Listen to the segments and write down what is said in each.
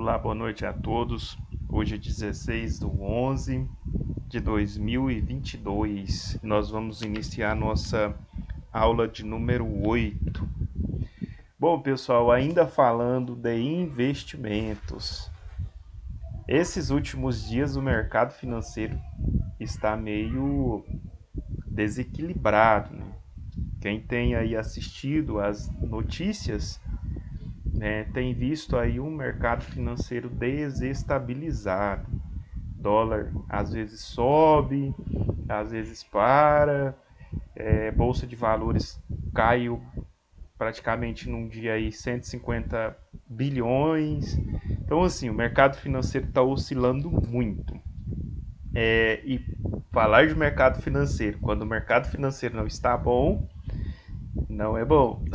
Olá, boa noite a todos. Hoje é 16 de 11 de 2022. Nós vamos iniciar nossa aula de número 8. Bom, pessoal, ainda falando de investimentos. Esses últimos dias o mercado financeiro está meio desequilibrado, né? Quem tem aí assistido às notícias, né, tem visto aí um mercado financeiro desestabilizado. Dólar às vezes sobe, às vezes para, bolsa de valores caiu praticamente num dia aí 150 bilhões. Então assim, o mercado financeiro está oscilando muito. E falar de mercado financeiro quando o mercado financeiro não está bom, não é bom.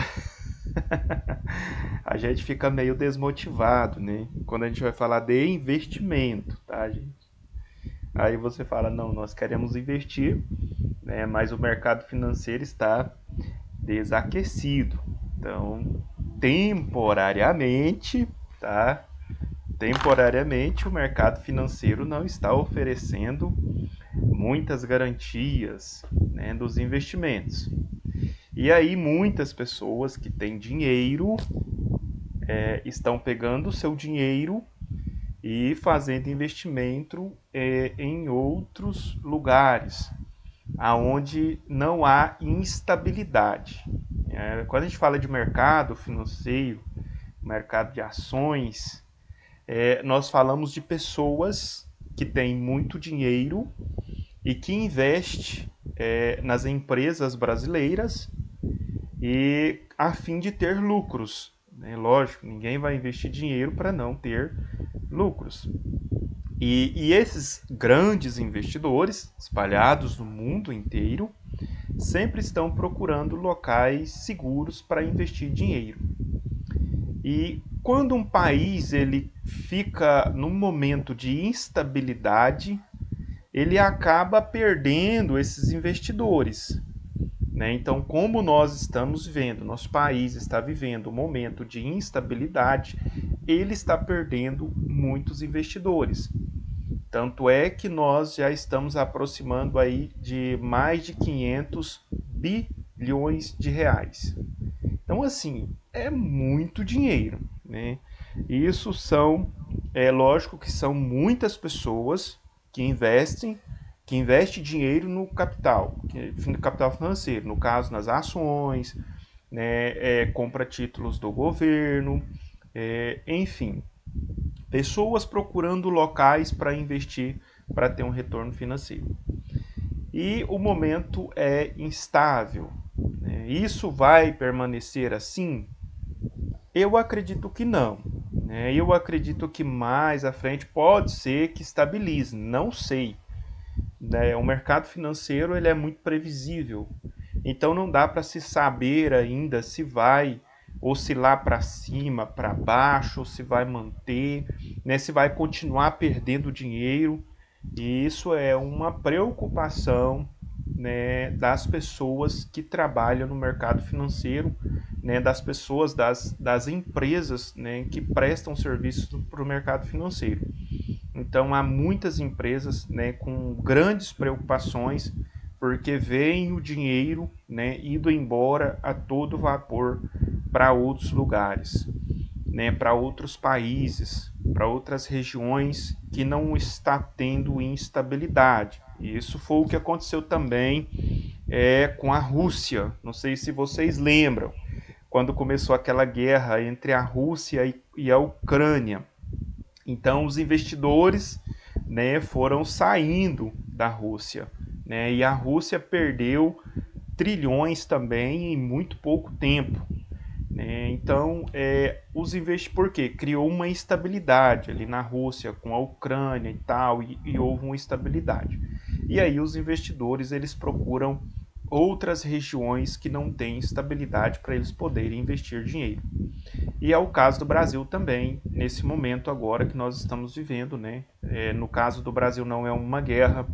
A gente fica meio desmotivado, né? Quando a gente vai falar de investimento, tá, gente? Aí você fala, não, nós queremos investir, né? Mas o mercado financeiro está desaquecido. Então, temporariamente, tá? Temporariamente, o mercado financeiro não está oferecendo muitas garantias, né, dos investimentos. E aí, muitas pessoas que têm dinheiro estão pegando o seu dinheiro e fazendo investimento em outros lugares, aonde não há instabilidade. Quando a gente fala de mercado financeiro, mercado de ações, nós falamos de pessoas que têm muito dinheiro e que investem nas empresas brasileiras e a fim de ter lucros. Lógico, ninguém vai investir dinheiro para não ter lucros. E esses grandes investidores, espalhados no mundo inteiro, sempre estão procurando locais seguros para investir dinheiro. E quando um país ele fica num momento de instabilidade, ele acaba perdendo esses investidores. Então, como nós estamos vivendo, nosso país está vivendo um momento de instabilidade, ele está perdendo muitos investidores. Tanto é que nós já estamos aproximando aí de mais de 500 bilhões de reais. Então, assim, é muito dinheiro, né? Isso lógico que são muitas pessoas que investem dinheiro no capital financeiro, no caso nas ações, né, compra títulos do governo, enfim, pessoas procurando locais para investir para ter um retorno financeiro. E o momento é instável. Né? Isso vai permanecer assim? Eu acredito que não. Eu acredito que mais à frente pode ser que estabilize, não sei. O mercado financeiro ele é muito previsível, então não dá para se saber ainda se vai oscilar para cima, para baixo, se vai manter, né, se vai continuar perdendo dinheiro. E isso é uma preocupação, né, das pessoas que trabalham no mercado financeiro, né, das pessoas, das empresas, né, que prestam serviços para o mercado financeiro. Então há muitas empresas, né, com grandes preocupações porque veem o dinheiro, né, indo embora a todo vapor para outros lugares, né, para outros países, para outras regiões que não está tendo instabilidade. E isso foi o que aconteceu também com a Rússia. Não sei se vocês lembram, quando começou aquela guerra entre a Rússia e a Ucrânia. Então os investidores, né, foram saindo da Rússia, né, e a Rússia perdeu trilhões também em muito pouco tempo. Né? Então, por quê? Criou uma instabilidade ali na Rússia com a Ucrânia e tal, e houve uma instabilidade. E aí os investidores eles procuram outras regiões que não têm estabilidade para eles poderem investir dinheiro. E é o caso do Brasil também, nesse momento agora que nós estamos vivendo, né? No caso do Brasil não é uma guerra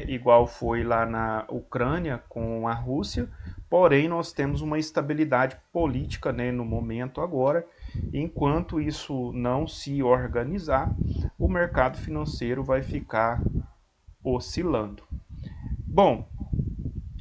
igual foi lá na Ucrânia com a Rússia, porém nós temos uma estabilidade política, né, no momento agora, Enquanto isso não se organizar, o mercado financeiro vai ficar oscilando. Bom,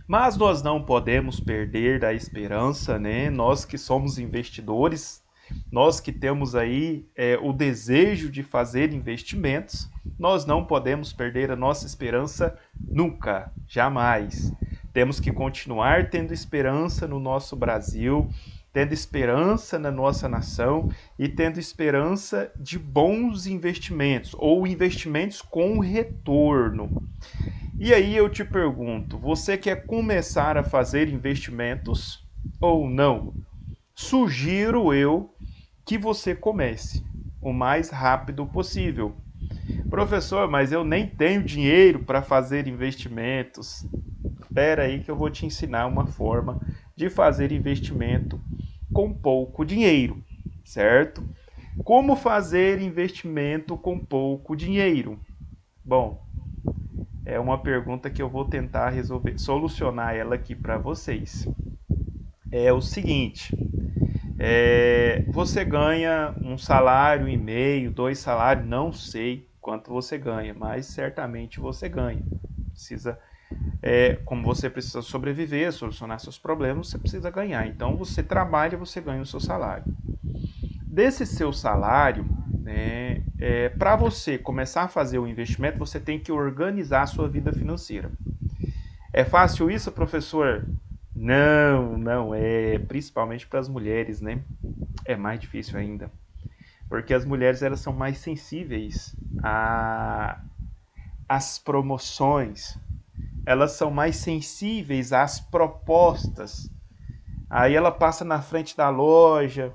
mas nós não podemos perder a esperança, né? Nós que somos investidores, nós que temos aí o desejo de fazer investimentos, nós não podemos perder a nossa esperança nunca, jamais. Temos que continuar tendo esperança no nosso Brasil, tendo esperança na nossa nação e tendo esperança de bons investimentos ou investimentos com retorno. E aí eu te pergunto, você quer começar a fazer investimentos ou não? Sugiro eu que você comece o mais rápido possível. Professor, mas eu nem tenho dinheiro para fazer investimentos. Espera aí que eu vou te ensinar uma forma de fazer investimento com pouco dinheiro, certo? Como fazer investimento com pouco dinheiro? Bom, é uma pergunta que eu vou tentar solucionar ela aqui para vocês. É o seguinte: você ganha um salário e meio, 2 salários, não sei quanto você ganha, mas certamente você ganha. Como você precisa sobreviver, solucionar seus problemas, você precisa ganhar. Então você trabalha, você ganha o seu salário. Desse seu salário, né, para você começar a fazer o investimento, você tem que organizar a sua vida financeira. É fácil isso, professor? Não, não é. Principalmente para as mulheres, né? É mais difícil ainda. Porque as mulheres elas são mais sensíveis às promoções. Elas são mais sensíveis às propostas. Aí ela passa na frente da loja,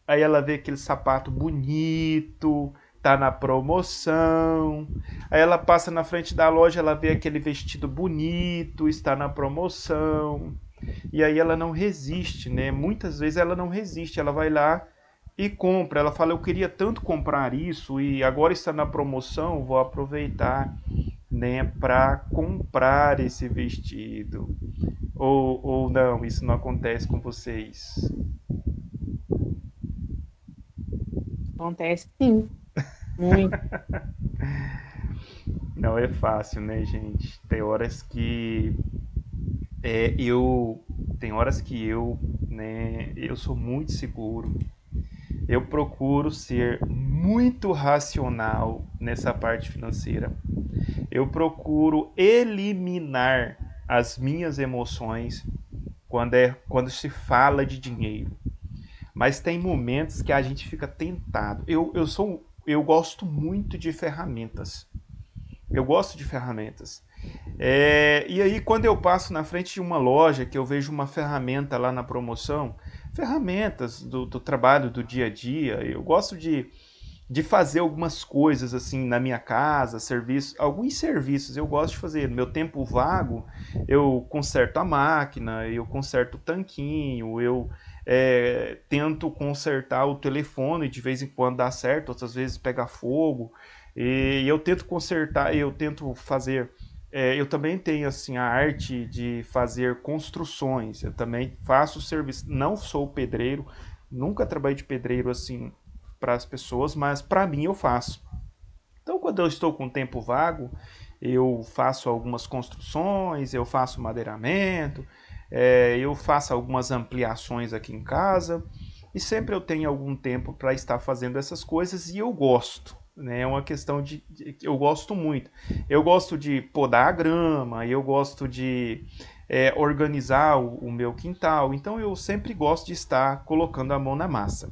aí ela vê aquele sapato bonito, tá na promoção. Aí ela passa na frente da loja, ela vê aquele vestido bonito, está na promoção. E aí ela não resiste, né? Muitas vezes ela não resiste, ela vai lá e compra. Ela fala, eu queria tanto comprar isso e agora está na promoção, vou aproveitar, né, para comprar esse vestido. Ou não, isso não acontece com vocês? Acontece sim, muito. Não é fácil, né, gente? Eu tem horas que eu, né, eu sou muito seguro. Eu procuro ser muito racional nessa parte financeira. Eu procuro eliminar as minhas emoções quando se fala de dinheiro. Mas tem momentos que a gente fica tentado. Eu gosto muito de ferramentas. Eu gosto de ferramentas. E aí, quando eu passo na frente de uma loja que eu vejo uma ferramenta lá na promoção, ferramentas do trabalho do dia a dia, eu gosto de fazer algumas coisas assim na minha casa, alguns serviços eu gosto de fazer. No meu tempo vago, eu conserto a máquina, eu conserto o tanquinho, eu tento consertar o telefone, de vez em quando dá certo, outras vezes pega fogo. E eu tento consertar, eu tento fazer. Eu também tenho assim a arte de fazer construções. Eu também faço serviço. Não sou pedreiro, nunca trabalhei de pedreiro assim para as pessoas, mas para mim eu faço. Então, quando eu estou com tempo vago, eu faço algumas construções, eu faço madeiramento, eu faço algumas ampliações aqui em casa e sempre eu tenho algum tempo para estar fazendo essas coisas e eu gosto. Né? É uma questão de eu gosto muito. Eu gosto de podar a grama, eu gosto de organizar o meu quintal. Então eu sempre gosto de estar colocando a mão na massa.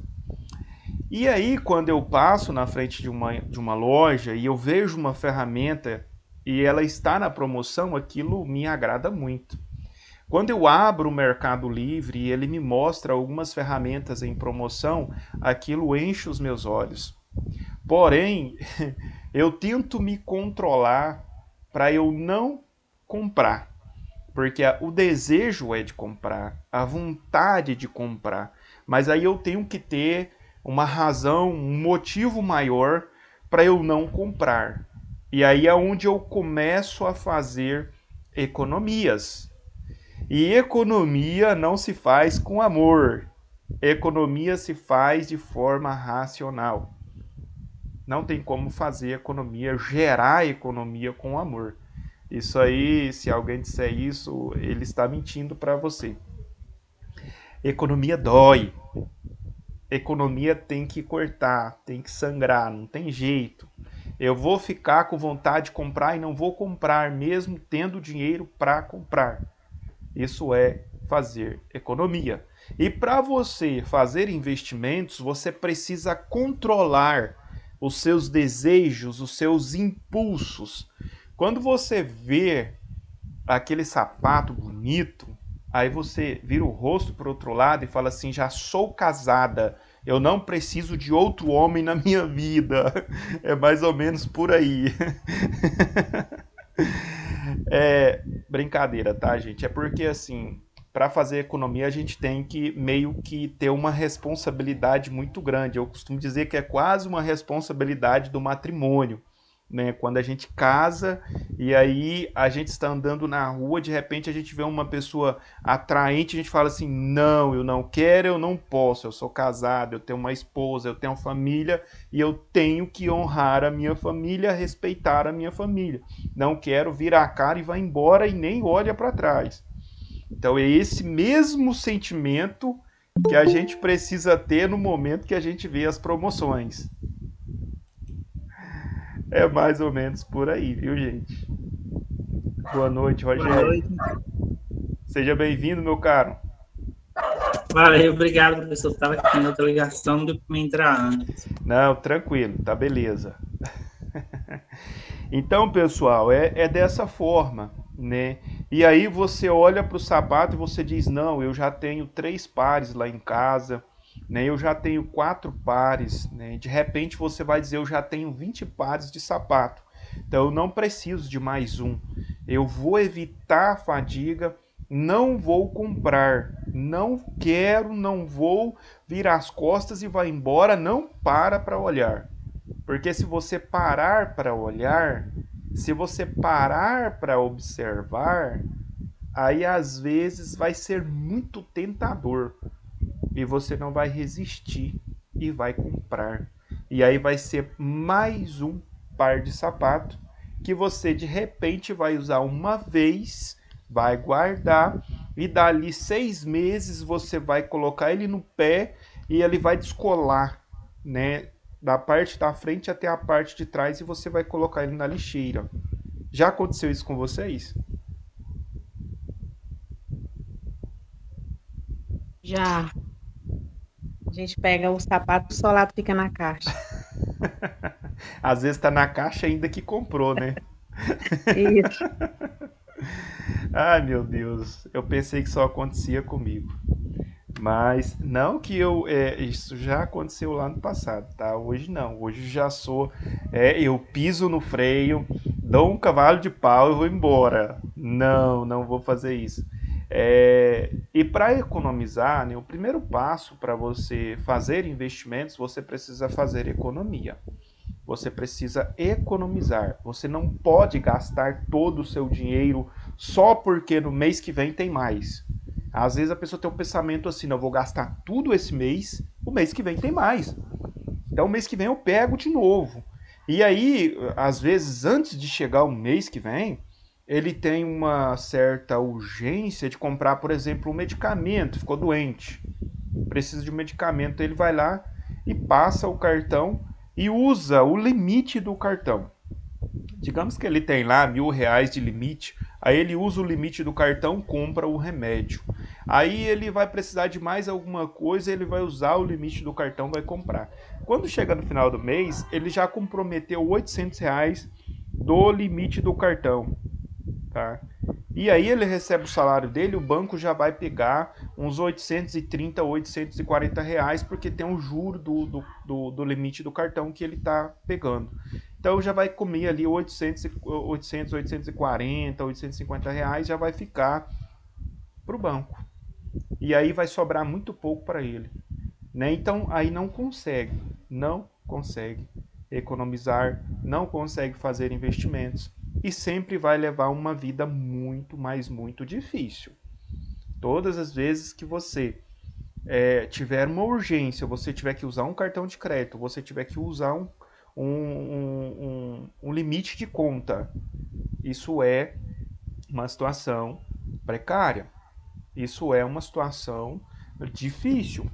E aí, quando eu passo na frente de uma loja e eu vejo uma ferramenta e ela está na promoção, aquilo me agrada muito. Quando eu abro o Mercado Livre e ele me mostra algumas ferramentas em promoção, aquilo enche os meus olhos. Porém, eu tento me controlar para eu não comprar, porque o desejo é de comprar, a vontade de comprar, mas aí eu tenho que ter uma razão, um motivo maior para eu não comprar. E aí é onde eu começo a fazer economias. E economia não se faz com amor. Economia se faz de forma racional. Não tem como fazer economia, gerar economia com amor. Isso aí, se alguém disser isso, ele está mentindo para você. Economia dói. Economia tem que cortar, tem que sangrar, não tem jeito. Eu vou ficar com vontade de comprar e não vou comprar, mesmo tendo dinheiro para comprar. Isso é fazer economia. E para você fazer investimentos, você precisa controlar os seus desejos, os seus impulsos. Quando você vê aquele sapato bonito, aí você vira o rosto para o outro lado e fala assim: já sou casada, eu não preciso de outro homem na minha vida. É mais ou menos por aí. É brincadeira, tá, gente? É porque assim, para fazer economia a gente tem que meio que ter uma responsabilidade muito grande. Eu costumo dizer que é quase uma responsabilidade do matrimônio, né? Quando a gente casa e aí a gente está andando na rua, de repente a gente vê uma pessoa atraente, a gente fala assim: "Não, eu não quero, eu não posso. Eu sou casado, eu tenho uma esposa, eu tenho uma família e eu tenho que honrar a minha família, respeitar a minha família. Não quero virar a cara e vai embora e nem olha para trás." Então é esse mesmo sentimento que a gente precisa ter no momento que a gente vê as promoções. É mais ou menos por aí, viu, gente? Boa noite, Boa Rogério. noite. Seja bem-vindo, meu caro. Valeu, obrigado, professor. Estava aqui na outra ligação, deu para me entrar antes. Não, tranquilo, tá beleza. Então, pessoal, é dessa forma, né? E aí você olha para o sapato e você diz: não, eu já tenho 3 pares lá em casa, né? Eu já tenho 4 pares, né? De repente você vai dizer: eu já tenho 20 pares de sapato, então eu não preciso de mais um. Eu vou evitar a fadiga, não vou comprar, não quero, não vou virar as costas e vai embora, não para olhar. Porque se você parar para olhar, se você parar para observar, aí às vezes vai ser muito tentador e você não vai resistir e vai comprar. E aí vai ser mais um par de sapato que você de repente vai usar uma vez, vai guardar e dali 6 meses você vai colocar ele no pé e ele vai descolar, né? Da parte da frente até a parte de trás e você vai colocar ele na lixeira. Já aconteceu isso com vocês? Já. A gente pega o sapato, o solado fica na caixa. Às vezes tá na caixa ainda que comprou, né? Isso. Ai, meu Deus, eu pensei que só acontecia comigo. Mas não que isso já aconteceu lá no passado, tá? Hoje não. Hoje já sou. Eu piso no freio, dou um cavalo de pau e vou embora. Não, não vou fazer isso. E para economizar, né, o primeiro passo para você fazer investimentos, você precisa fazer economia. Você precisa economizar. Você não pode gastar todo o seu dinheiro só porque no mês que vem tem mais. Às vezes a pessoa tem um pensamento assim: não, eu vou gastar tudo esse mês, o mês que vem tem mais. Então o mês que vem eu pego de novo. E aí, às vezes, antes de chegar o mês que vem, ele tem uma certa urgência de comprar, por exemplo, um medicamento, ficou doente, precisa de um medicamento, ele vai lá e passa o cartão e usa o limite do cartão. Digamos que ele tem lá R$ 1.000 de limite, aí ele usa o limite do cartão, compra o remédio. Aí ele vai precisar de mais alguma coisa, ele vai usar o limite do cartão, vai comprar. Quando chega no final do mês, ele já comprometeu R$ 800 do limite do cartão, tá? E aí ele recebe o salário dele, o banco já vai pegar uns 830, R$ 840, porque tem o juro do limite do cartão que ele está pegando. Então já vai comer ali 840, R$ 850, já vai ficar para o banco. E aí vai sobrar muito pouco para ele, né? Então aí não consegue economizar, não consegue fazer investimentos e sempre vai levar uma vida muito, mas muito difícil. Todas as vezes que você tiver uma urgência, você tiver que usar um cartão de crédito, você tiver que usar um limite de conta, isso é uma situação precária. Isso é uma situação difícil.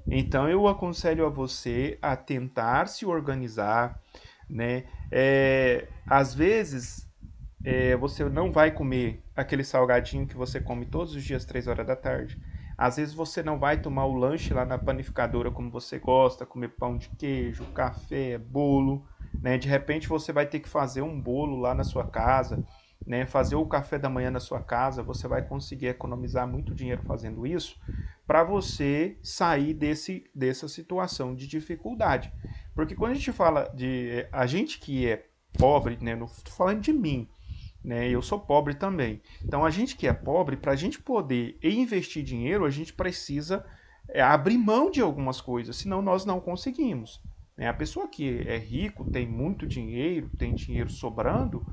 Então eu aconselho a você a tentar se organizar, né? Às vezes você não vai comer aquele salgadinho que você come todos os dias 3 horas da tarde. Às vezes você não vai tomar o lanche lá na panificadora como você gosta, comer pão de queijo, café, bolo, né? De repente você vai ter que fazer um bolo lá na sua casa, né? Fazer o café da manhã na sua casa, você vai conseguir economizar muito dinheiro fazendo isso para você sair dessa situação de dificuldade. Porque quando a gente fala de a gente que é pobre, né? Não estou falando de mim, né? Eu sou pobre também. Então a gente que é pobre, para a gente poder investir dinheiro, a gente precisa abrir mão de algumas coisas, senão nós não conseguimos. Né? A pessoa que é rico, tem muito dinheiro, tem dinheiro sobrando,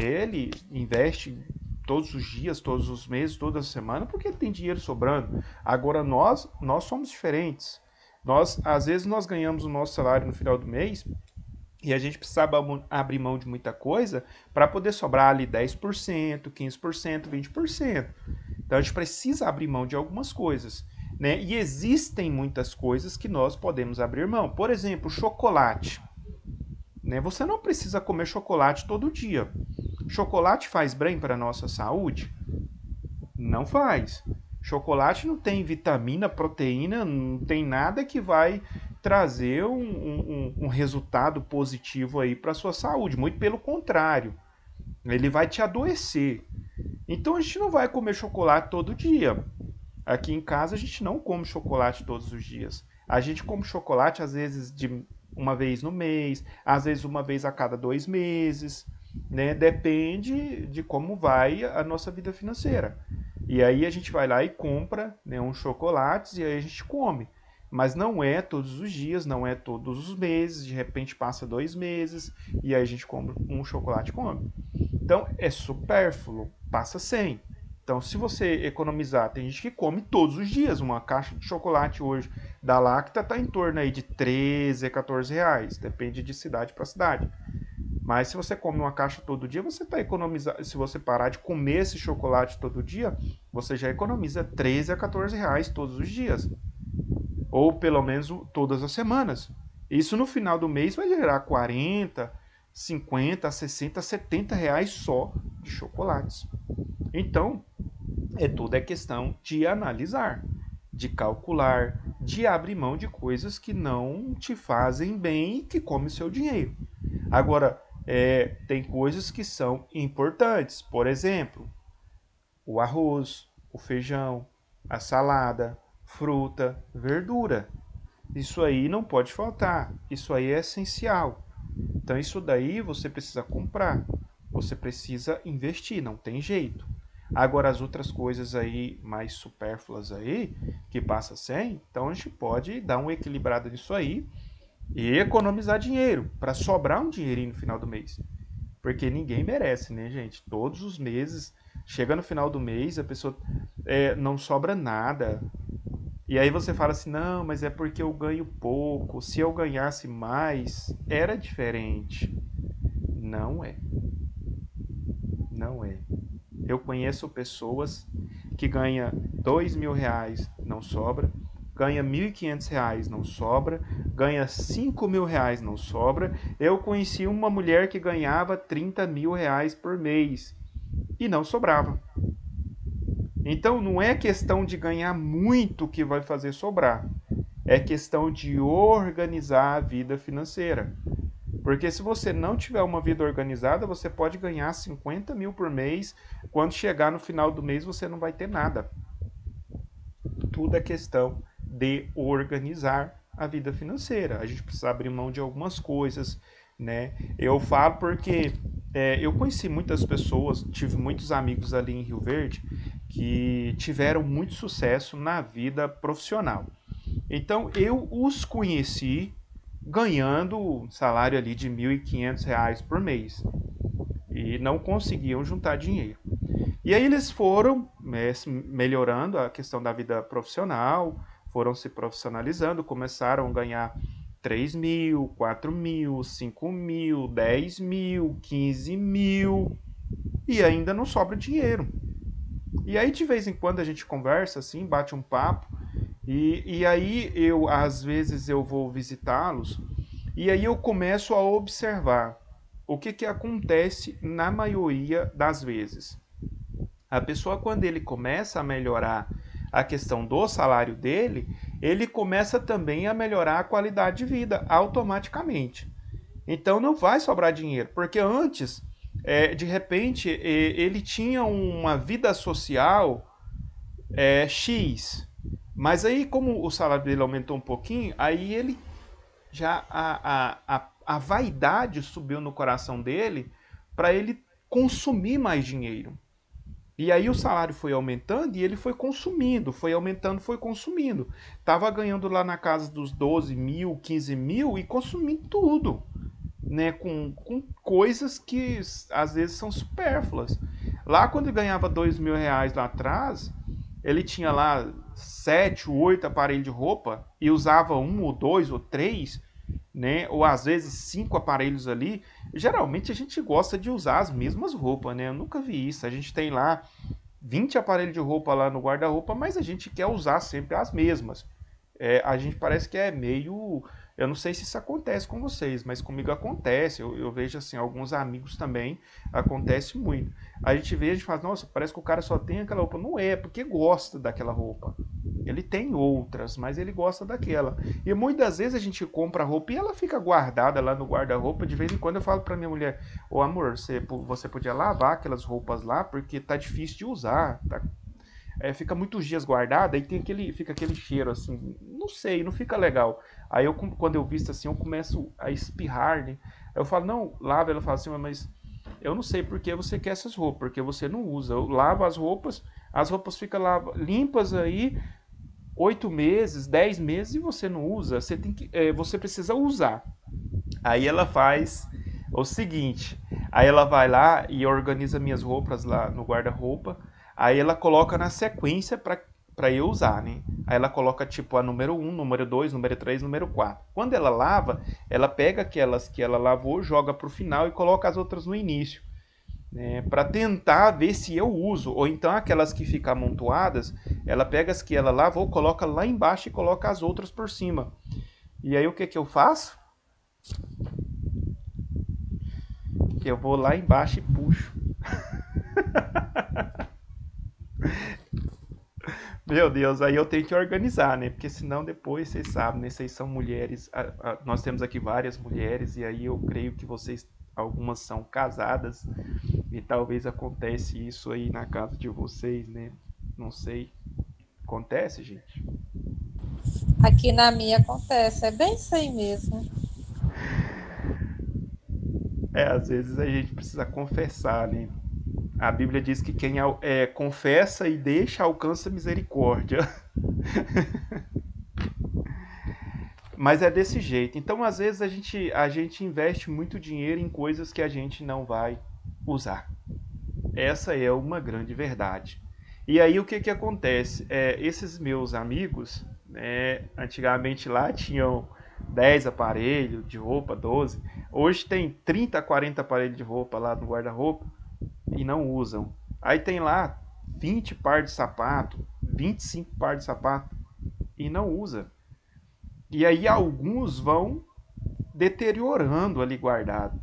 ele investe todos os dias, todos os meses, toda semana, porque ele tem dinheiro sobrando. Agora nós somos diferentes. Às vezes nós ganhamos o nosso salário no final do mês e a gente precisava abrir mão de muita coisa para poder sobrar ali 10%, 15%, 20%. Então a gente precisa abrir mão de algumas coisas. Né? E existem muitas coisas que nós podemos abrir mão. Por exemplo, chocolate. Né? Você não precisa comer chocolate todo dia. Chocolate faz bem para a nossa saúde? Não faz. Chocolate não tem vitamina, proteína, não tem nada que vai trazer um resultado positivo aí para a sua saúde. Muito pelo contrário, ele vai te adoecer. Então a gente não vai comer chocolate todo dia. Aqui em casa a gente não come chocolate todos os dias. A gente come chocolate às vezes de uma vez no mês, às vezes uma vez a cada 2 meses, né? Depende de como vai a nossa vida financeira. E aí a gente vai lá e compra, né, uns chocolates e aí a gente come. Mas não é todos os dias, não é todos os meses, de repente passa 2 meses e aí a gente compra um chocolate e come. Então é supérfluo, passa sem. Então, se você economizar, tem gente que come todos os dias. Uma caixa de chocolate hoje da Lacta está em torno aí de 13 a 14 reais. Depende de cidade para cidade. Mas se você come uma caixa todo dia, você está economizando. Se você parar de comer esse chocolate todo dia, você já economiza 13 a 14 reais todos os dias. Ou pelo menos todas as semanas. Isso no final do mês vai gerar 40, 50, 60, 70 reais só de chocolates. Então, tudo é questão de analisar, de calcular, de abrir mão de coisas que não te fazem bem e que comem o seu dinheiro. Agora, tem coisas que são importantes. Por exemplo, o arroz, o feijão, a salada, fruta, verdura. Isso aí não pode faltar. Isso aí é essencial. Então, isso daí você precisa comprar. Você precisa investir, não tem jeito. Agora, as outras coisas aí, mais supérfluas aí, que passa sem, então a gente pode dar uma equilibrada nisso aí e economizar dinheiro, para sobrar um dinheirinho no final do mês. Porque ninguém merece, né, gente? Todos os meses, chega no final do mês, a pessoa não sobra nada. E aí você fala assim, não, mas é porque eu ganho pouco. Se eu ganhasse mais, era diferente. Não é. Não é. Eu conheço pessoas que ganham R$ 2.000, não sobra, ganha R$ 1.500, não sobra, ganha R$ 5.000, não sobra. Eu conheci uma mulher que ganhava R$ 30.000 por mês e não sobrava. Então não é questão de ganhar muito que vai fazer sobrar, é questão de organizar a vida financeira. Porque se você não tiver uma vida organizada, você pode ganhar 50 mil por mês. Quando chegar no final do mês, você não vai ter nada. Tudo é questão de organizar a vida financeira. A gente precisa abrir mão de algumas coisas, né? Eu falo porque eu conheci muitas pessoas, tive muitos amigos ali em Rio Verde que tiveram muito sucesso na vida profissional. Então eu os conheci ganhando um salário ali de R$ 1.500 por mês e não conseguiam juntar dinheiro. E aí eles foram melhorando a questão da vida profissional, foram se profissionalizando, começaram a ganhar 3 mil, 4 mil, 5 mil, 10 mil, 15 mil, e ainda não sobra dinheiro. E aí de vez em quando a gente conversa assim, bate um papo, e aí às vezes eu vou visitá-los, e aí eu começo a observar o que acontece na maioria das vezes. A pessoa, quando ele começa a melhorar a questão do salário dele, ele começa também a melhorar a qualidade de vida automaticamente. Então não vai sobrar dinheiro, porque antes, de repente, ele tinha uma vida social X, mas aí como o salário dele aumentou um pouquinho, aí ele já a vaidade subiu no coração dele para ele consumir mais dinheiro. E aí o salário foi aumentando e ele foi consumindo, foi aumentando, foi consumindo. Tava ganhando lá na casa dos 12 mil, 15 mil e consumindo tudo, né? Com coisas que às vezes são supérfluas. Lá quando ele ganhava R$ 2.000 lá atrás, ele tinha lá 7, 8 aparelhos de roupa e usava um ou dois ou três, né? Ou às vezes 5 aparelhos ali. Geralmente a gente gosta de usar as mesmas roupas, né? Eu nunca vi isso. A gente tem lá 20 aparelhos de roupa lá no guarda-roupa, mas a gente quer usar sempre as mesmas. A gente parece que é meio. Eu não sei se isso acontece com vocês, mas comigo acontece. Eu vejo assim, alguns amigos também, acontece muito. A gente vê, a gente fala, nossa, parece que o cara só tem aquela roupa. Não é, porque gosta daquela roupa. Ele tem outras, mas ele gosta daquela. E muitas vezes a gente compra roupa e ela fica guardada lá no guarda-roupa. De vez em quando eu falo pra minha mulher, ô amor, você podia lavar aquelas roupas lá, porque tá difícil de usar, tá? Fica muitos dias guardada e fica aquele cheiro assim, não sei, não fica legal. Aí quando eu visto assim, eu começo a espirrar, né? Eu falo, não, lava. Ela fala assim, mas eu não sei por que você quer essas roupas, porque você não usa. Eu lavo as roupas ficam lá limpas aí, 8 meses, 10 meses e você não usa. Você precisa usar. Aí ela faz o seguinte, aí ela vai lá e organiza minhas roupas lá no guarda-roupa, aí ela coloca na sequência para eu usar, né? Aí ela coloca tipo a número 1, número 2, número 3, número 4. Quando ela lava, ela pega aquelas que ela lavou, joga pro final e coloca as outras no início, né? Para tentar ver se eu uso. Ou então aquelas que ficam amontoadas, ela pega as que ela lavou, coloca lá embaixo e coloca as outras por cima. E aí o que eu faço? Eu vou lá embaixo e puxo. Meu Deus, aí eu tenho que organizar, né? Porque senão depois, vocês sabem, né? Vocês são mulheres, nós temos aqui várias mulheres, e aí eu creio que vocês, algumas são casadas, e talvez acontece isso aí na casa de vocês, né? Não sei. Acontece, gente? Aqui na minha acontece, é bem isso aí mesmo. Às vezes a gente precisa confessar, né? A Bíblia diz que quem confessa e deixa alcança misericórdia. Mas é desse jeito. Então, às vezes, a gente investe muito dinheiro em coisas que a gente não vai usar. Essa é uma grande verdade. E aí, o que acontece? Esses meus amigos, né, antigamente lá tinham 10 aparelhos de roupa, 12. Hoje tem 30, 40 aparelhos de roupa lá no guarda-roupa e não usam. Aí tem lá 20 par de sapato, 25 par de sapato e não usa. E aí alguns vão deteriorando ali guardado.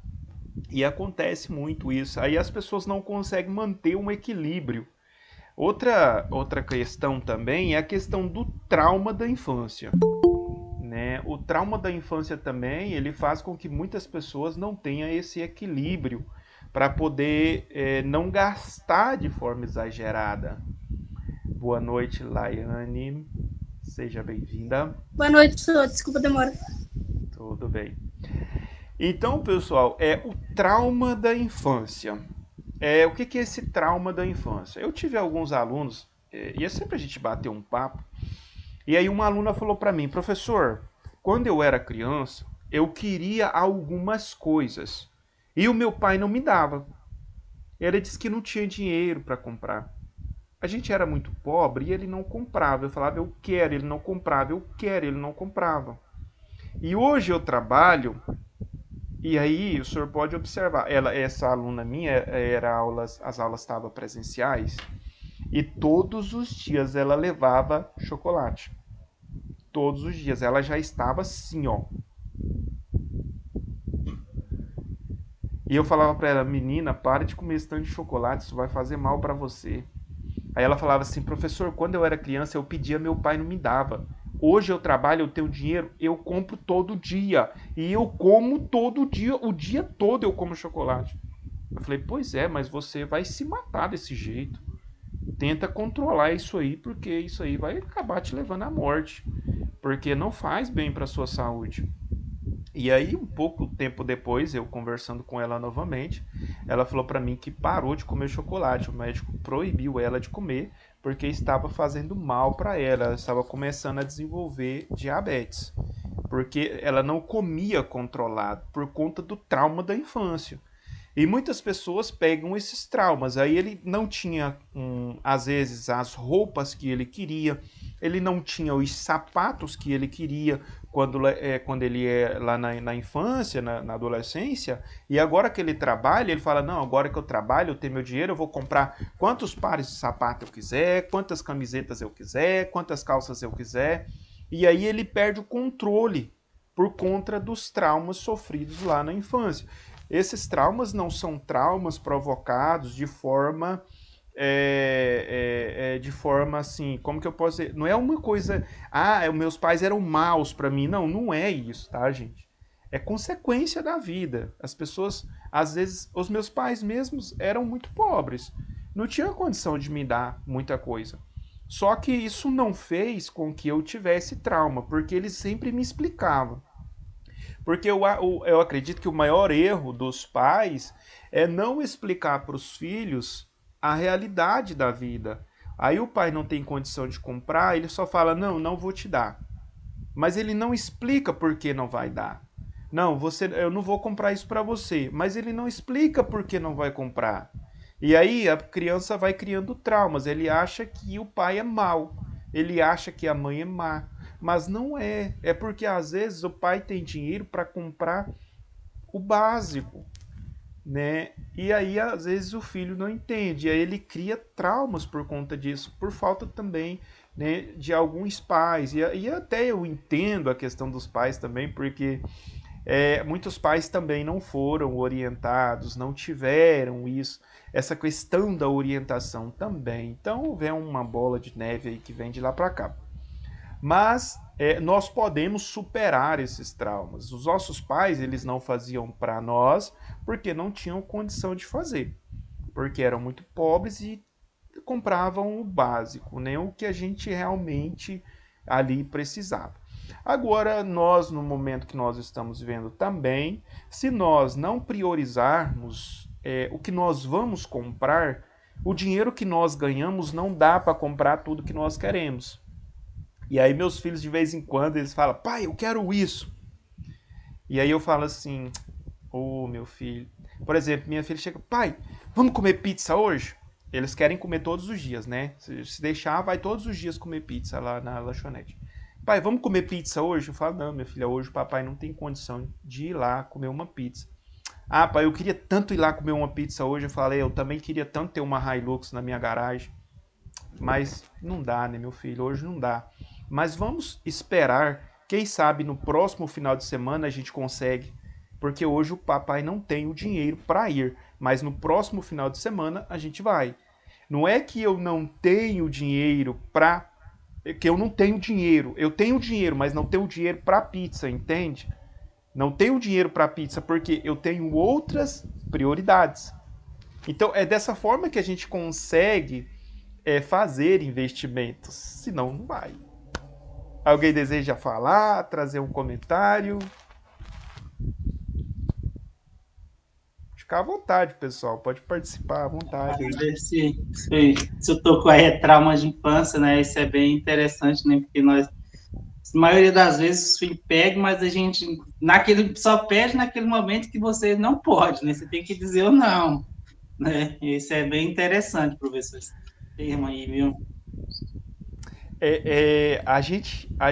E acontece muito isso. Aí as pessoas não conseguem manter um equilíbrio. Outra questão também é a questão do trauma da infância. Né? O trauma da infância também ele faz com que muitas pessoas não tenham esse equilíbrio para poder não gastar de forma exagerada. Boa noite, Laiane. Seja bem-vinda. Boa noite, pessoal. Desculpa a demora. Tudo bem. Então, pessoal, o trauma da infância. O que é esse trauma da infância? Eu tive alguns alunos, e é sempre a gente bater um papo, e aí uma aluna falou para mim, professor, quando eu era criança, eu queria algumas coisas, e o meu pai não me dava. Ele disse que não tinha dinheiro para comprar. a gente era muito pobre e ele não comprava. Eu falava, eu quero, ele não comprava, eu quero, ele não comprava. E hoje eu trabalho, e aí o senhor pode observar, essa aluna minha, as aulas estavam presenciais, e todos os dias ela levava chocolate. Todos os dias. Ela já estava assim, ó. E eu falava pra ela, menina, para de comer esse tanto de chocolate, isso vai fazer mal pra você. Aí ela falava assim, professor, quando eu era criança eu pedia, meu pai não me dava. Hoje eu trabalho, eu tenho dinheiro, eu compro todo dia. E eu como todo dia, o dia todo eu como chocolate. Eu falei, pois é, mas você vai se matar desse jeito. Tenta controlar isso aí, porque isso aí vai acabar te levando à morte. Porque não faz bem para sua saúde. E aí, um pouco tempo depois, eu conversando com ela novamente, ela falou para mim que parou de comer chocolate. O médico proibiu ela de comer porque estava fazendo mal para ela. Ela estava começando a desenvolver diabetes, porque ela não comia controlado por conta do trauma da infância. E muitas pessoas pegam esses traumas. Aí ele não tinha, às vezes, as roupas que ele queria, ele não tinha os sapatos que ele queria quando ele é lá na infância, na adolescência. E agora que ele trabalha, ele fala, não, agora que eu trabalho, eu tenho meu dinheiro, eu vou comprar quantos pares de sapato eu quiser, quantas camisetas eu quiser, quantas calças eu quiser. E aí ele perde o controle por conta dos traumas sofridos lá na infância. Esses traumas não são traumas provocados de forma assim, como que eu posso dizer? Não é uma coisa, meus pais eram maus para mim. Não, não é isso, tá, gente? É consequência da vida. As pessoas, às vezes, os meus pais mesmos eram muito pobres. Não tinha condição de me dar muita coisa. Só que isso não fez com que eu tivesse trauma, porque eles sempre me explicavam. Porque eu acredito que o maior erro dos pais é não explicar para os filhos a realidade da vida. Aí o pai não tem condição de comprar, ele só fala, não, não vou te dar. Mas ele não explica por que não vai dar. Não, eu não vou comprar isso para você. Mas ele não explica por que não vai comprar. E aí a criança vai criando traumas. Ele acha que o pai é mau. Ele acha que a mãe é má. Mas não é. É porque às vezes o pai tem dinheiro para comprar o básico, né? E aí às vezes o filho não entende. E aí ele cria traumas por conta disso, por falta também, né, de alguns pais. E até eu entendo a questão dos pais também, porque muitos pais também não foram orientados, não tiveram essa questão da orientação também. Então vem uma bola de neve aí que vem de lá para cá. Mas nós podemos superar esses traumas. Os nossos pais, eles não faziam para nós porque não tinham condição de fazer. Porque eram muito pobres e compravam o básico, né? O que a gente realmente ali precisava. Agora, nós, no momento que nós estamos vivendo também, se nós não priorizarmos o que nós vamos comprar, o dinheiro que nós ganhamos não dá para comprar tudo que nós queremos. E aí meus filhos, de vez em quando, eles falam, pai, eu quero isso. E aí eu falo assim, meu filho. Por exemplo, minha filha chega, pai, vamos comer pizza hoje? Eles querem comer todos os dias, né? Se deixar, vai todos os dias comer pizza lá na lanchonete. Pai, vamos comer pizza hoje? Eu falo, não, minha filha, hoje o papai não tem condição de ir lá comer uma pizza. Ah, pai, eu queria tanto ir lá comer uma pizza hoje. Eu falei, eu também queria tanto ter uma Hilux na minha garagem. Mas não dá, né, meu filho? Hoje não dá. Mas vamos esperar. Quem sabe no próximo final de semana a gente consegue. Porque hoje o papai não tem o dinheiro para ir. Mas no próximo final de semana a gente vai. Não é que eu não tenho dinheiro para... que eu não tenho dinheiro. Eu tenho dinheiro, mas não tenho dinheiro para pizza, entende? Não tenho dinheiro para pizza porque eu tenho outras prioridades. Então é dessa forma que a gente consegue fazer investimentos. Senão não vai. Alguém deseja falar, trazer um comentário? Ficar à vontade, pessoal. Pode participar à vontade. Se eu tocou aí trauma de infância, né? Isso é bem interessante, né? Porque nós, a maioria das vezes, os filhos pedem, mas a gente só pede naquele momento que você não pode, né? Você tem que dizer ou não, né? Isso é bem interessante, professor. termo aí, viu? A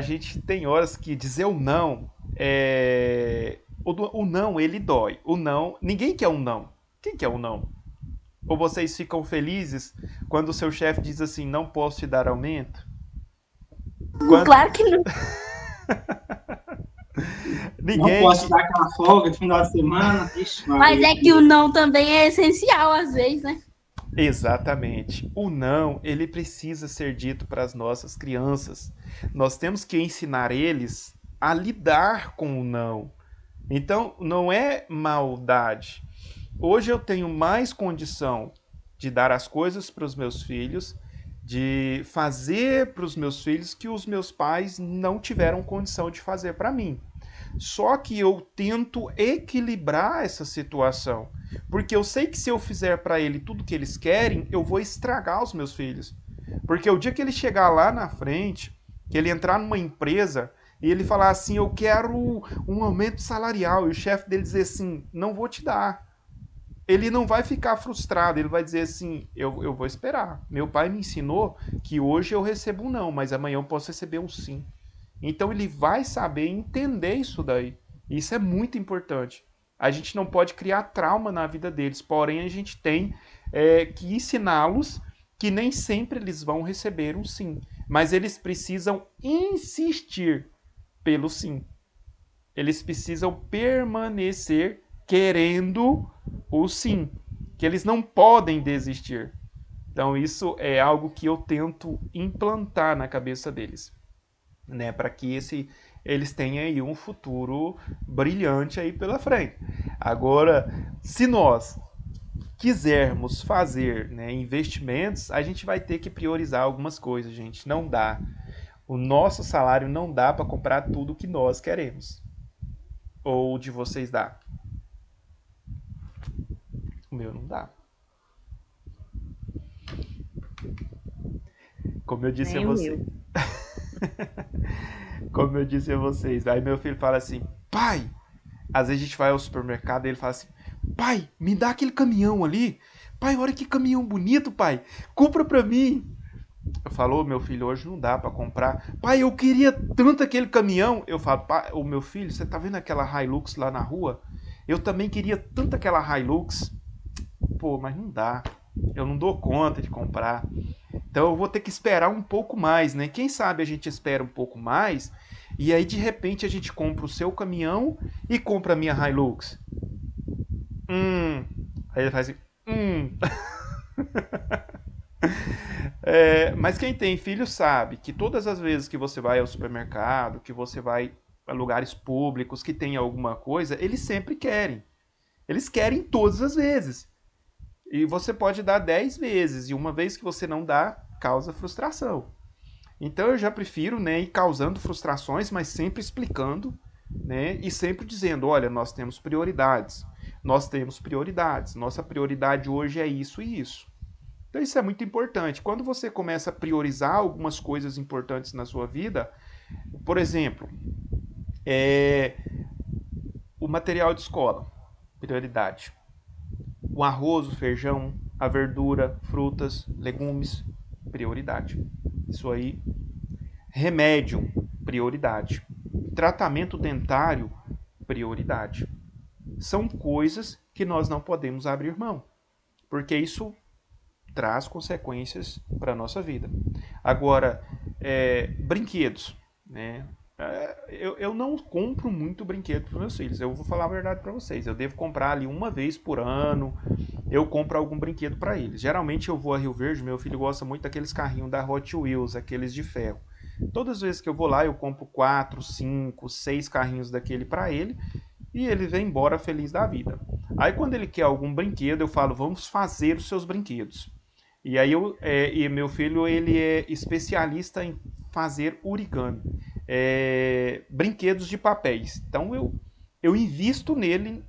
gente tem horas que dizer o não, o não ele dói. O não, ninguém quer um não. Quem quer um não? Ou vocês ficam felizes quando o seu chefe diz assim, não posso te dar aumento? Quando Claro que não. Não ninguém posso dar aquela folga de final de semana. Ixi, Mas Maria. é que o não também é essencial às vezes, né? Exatamente. O não, ele precisa ser dito para as nossas crianças. Nós temos que ensinar eles a lidar com o não. Então, não é maldade. Hoje eu tenho mais condição de dar as coisas para os meus filhos, de fazer para os meus filhos que os meus pais não tiveram condição de fazer para mim. Só que eu tento equilibrar essa situação, porque eu sei que se eu fizer para ele tudo que eles querem, eu vou estragar os meus filhos. Porque o dia que ele chegar lá na frente, que ele entrar numa empresa e ele falar assim, eu quero um aumento salarial, e o chefe dele dizer assim, não vou te dar. Ele não vai ficar frustrado, ele vai dizer assim, eu vou esperar. Meu pai me ensinou que hoje eu recebo um não, mas amanhã eu posso receber um sim. Então ele vai saber entender isso daí. Isso é muito importante. A gente não pode criar trauma na vida deles, porém a gente tem que ensiná-los que nem sempre eles vão receber um sim, mas eles precisam insistir pelo sim. Eles precisam permanecer querendo o sim, que eles não podem desistir. Então isso é algo que eu tento implantar na cabeça deles, né, para que eles tenham aí um futuro brilhante aí pela frente. Agora, se nós quisermos fazer, né, investimentos, a gente vai ter que priorizar algumas coisas, gente. Não dá. O nosso salário não dá para comprar tudo que nós queremos. Ou de vocês dá? O meu não dá. Como eu disse Nem a o você. meu. Como eu disse a vocês. Aí meu filho fala assim, pai, às vezes a gente vai ao supermercado e ele fala assim, pai, me dá aquele caminhão ali. Pai, olha que caminhão bonito, pai. Compra pra mim. Eu falo, meu filho, hoje não dá pra comprar. Pai, eu queria tanto aquele caminhão. Eu falo, pai, o meu filho, você tá vendo aquela Hilux lá na rua? Eu também queria tanto aquela Hilux. Pô, mas não dá. Eu não dou conta de comprar. Então eu vou ter que esperar um pouco mais, né? Quem sabe a gente espera um pouco mais e aí de repente a gente compra o seu caminhão e compra a minha Hilux. Aí ele faz assim, mas quem tem filho sabe que todas as vezes que você vai ao supermercado, que você vai a lugares públicos que tem alguma coisa, eles sempre querem. Eles querem todas as vezes. E você pode dar 10 vezes, e uma vez que você não dá, causa frustração. Então eu já prefiro, né, ir causando frustrações, mas sempre explicando, né, e sempre dizendo, olha, nós temos prioridades. Nós temos prioridades. Nossa prioridade hoje é isso e isso. Então isso é muito importante. Quando você começa a priorizar algumas coisas importantes na sua vida, por exemplo, o material de escola, prioridade. O arroz, o feijão, a verdura, frutas, legumes, prioridade. Isso aí. Remédio, prioridade. Tratamento dentário, prioridade. São coisas que nós não podemos abrir mão, porque isso traz consequências para a nossa vida. Agora, brinquedos, né? Eu não compro muito brinquedo para meus filhos. Eu vou falar a verdade para vocês. Eu devo comprar ali uma vez por ano. Eu compro algum brinquedo para eles. Geralmente eu vou a Rio Verde. Meu filho gosta muito daqueles carrinhos da Hot Wheels, aqueles de ferro. Todas as vezes que eu vou lá, eu compro 4, 5, 6 carrinhos daquele para ele. E ele vem embora feliz da vida. Aí quando ele quer algum brinquedo, eu falo, vamos fazer os seus brinquedos. E aí e meu filho ele é especialista em fazer origami, brinquedos de papéis. Então eu invisto nele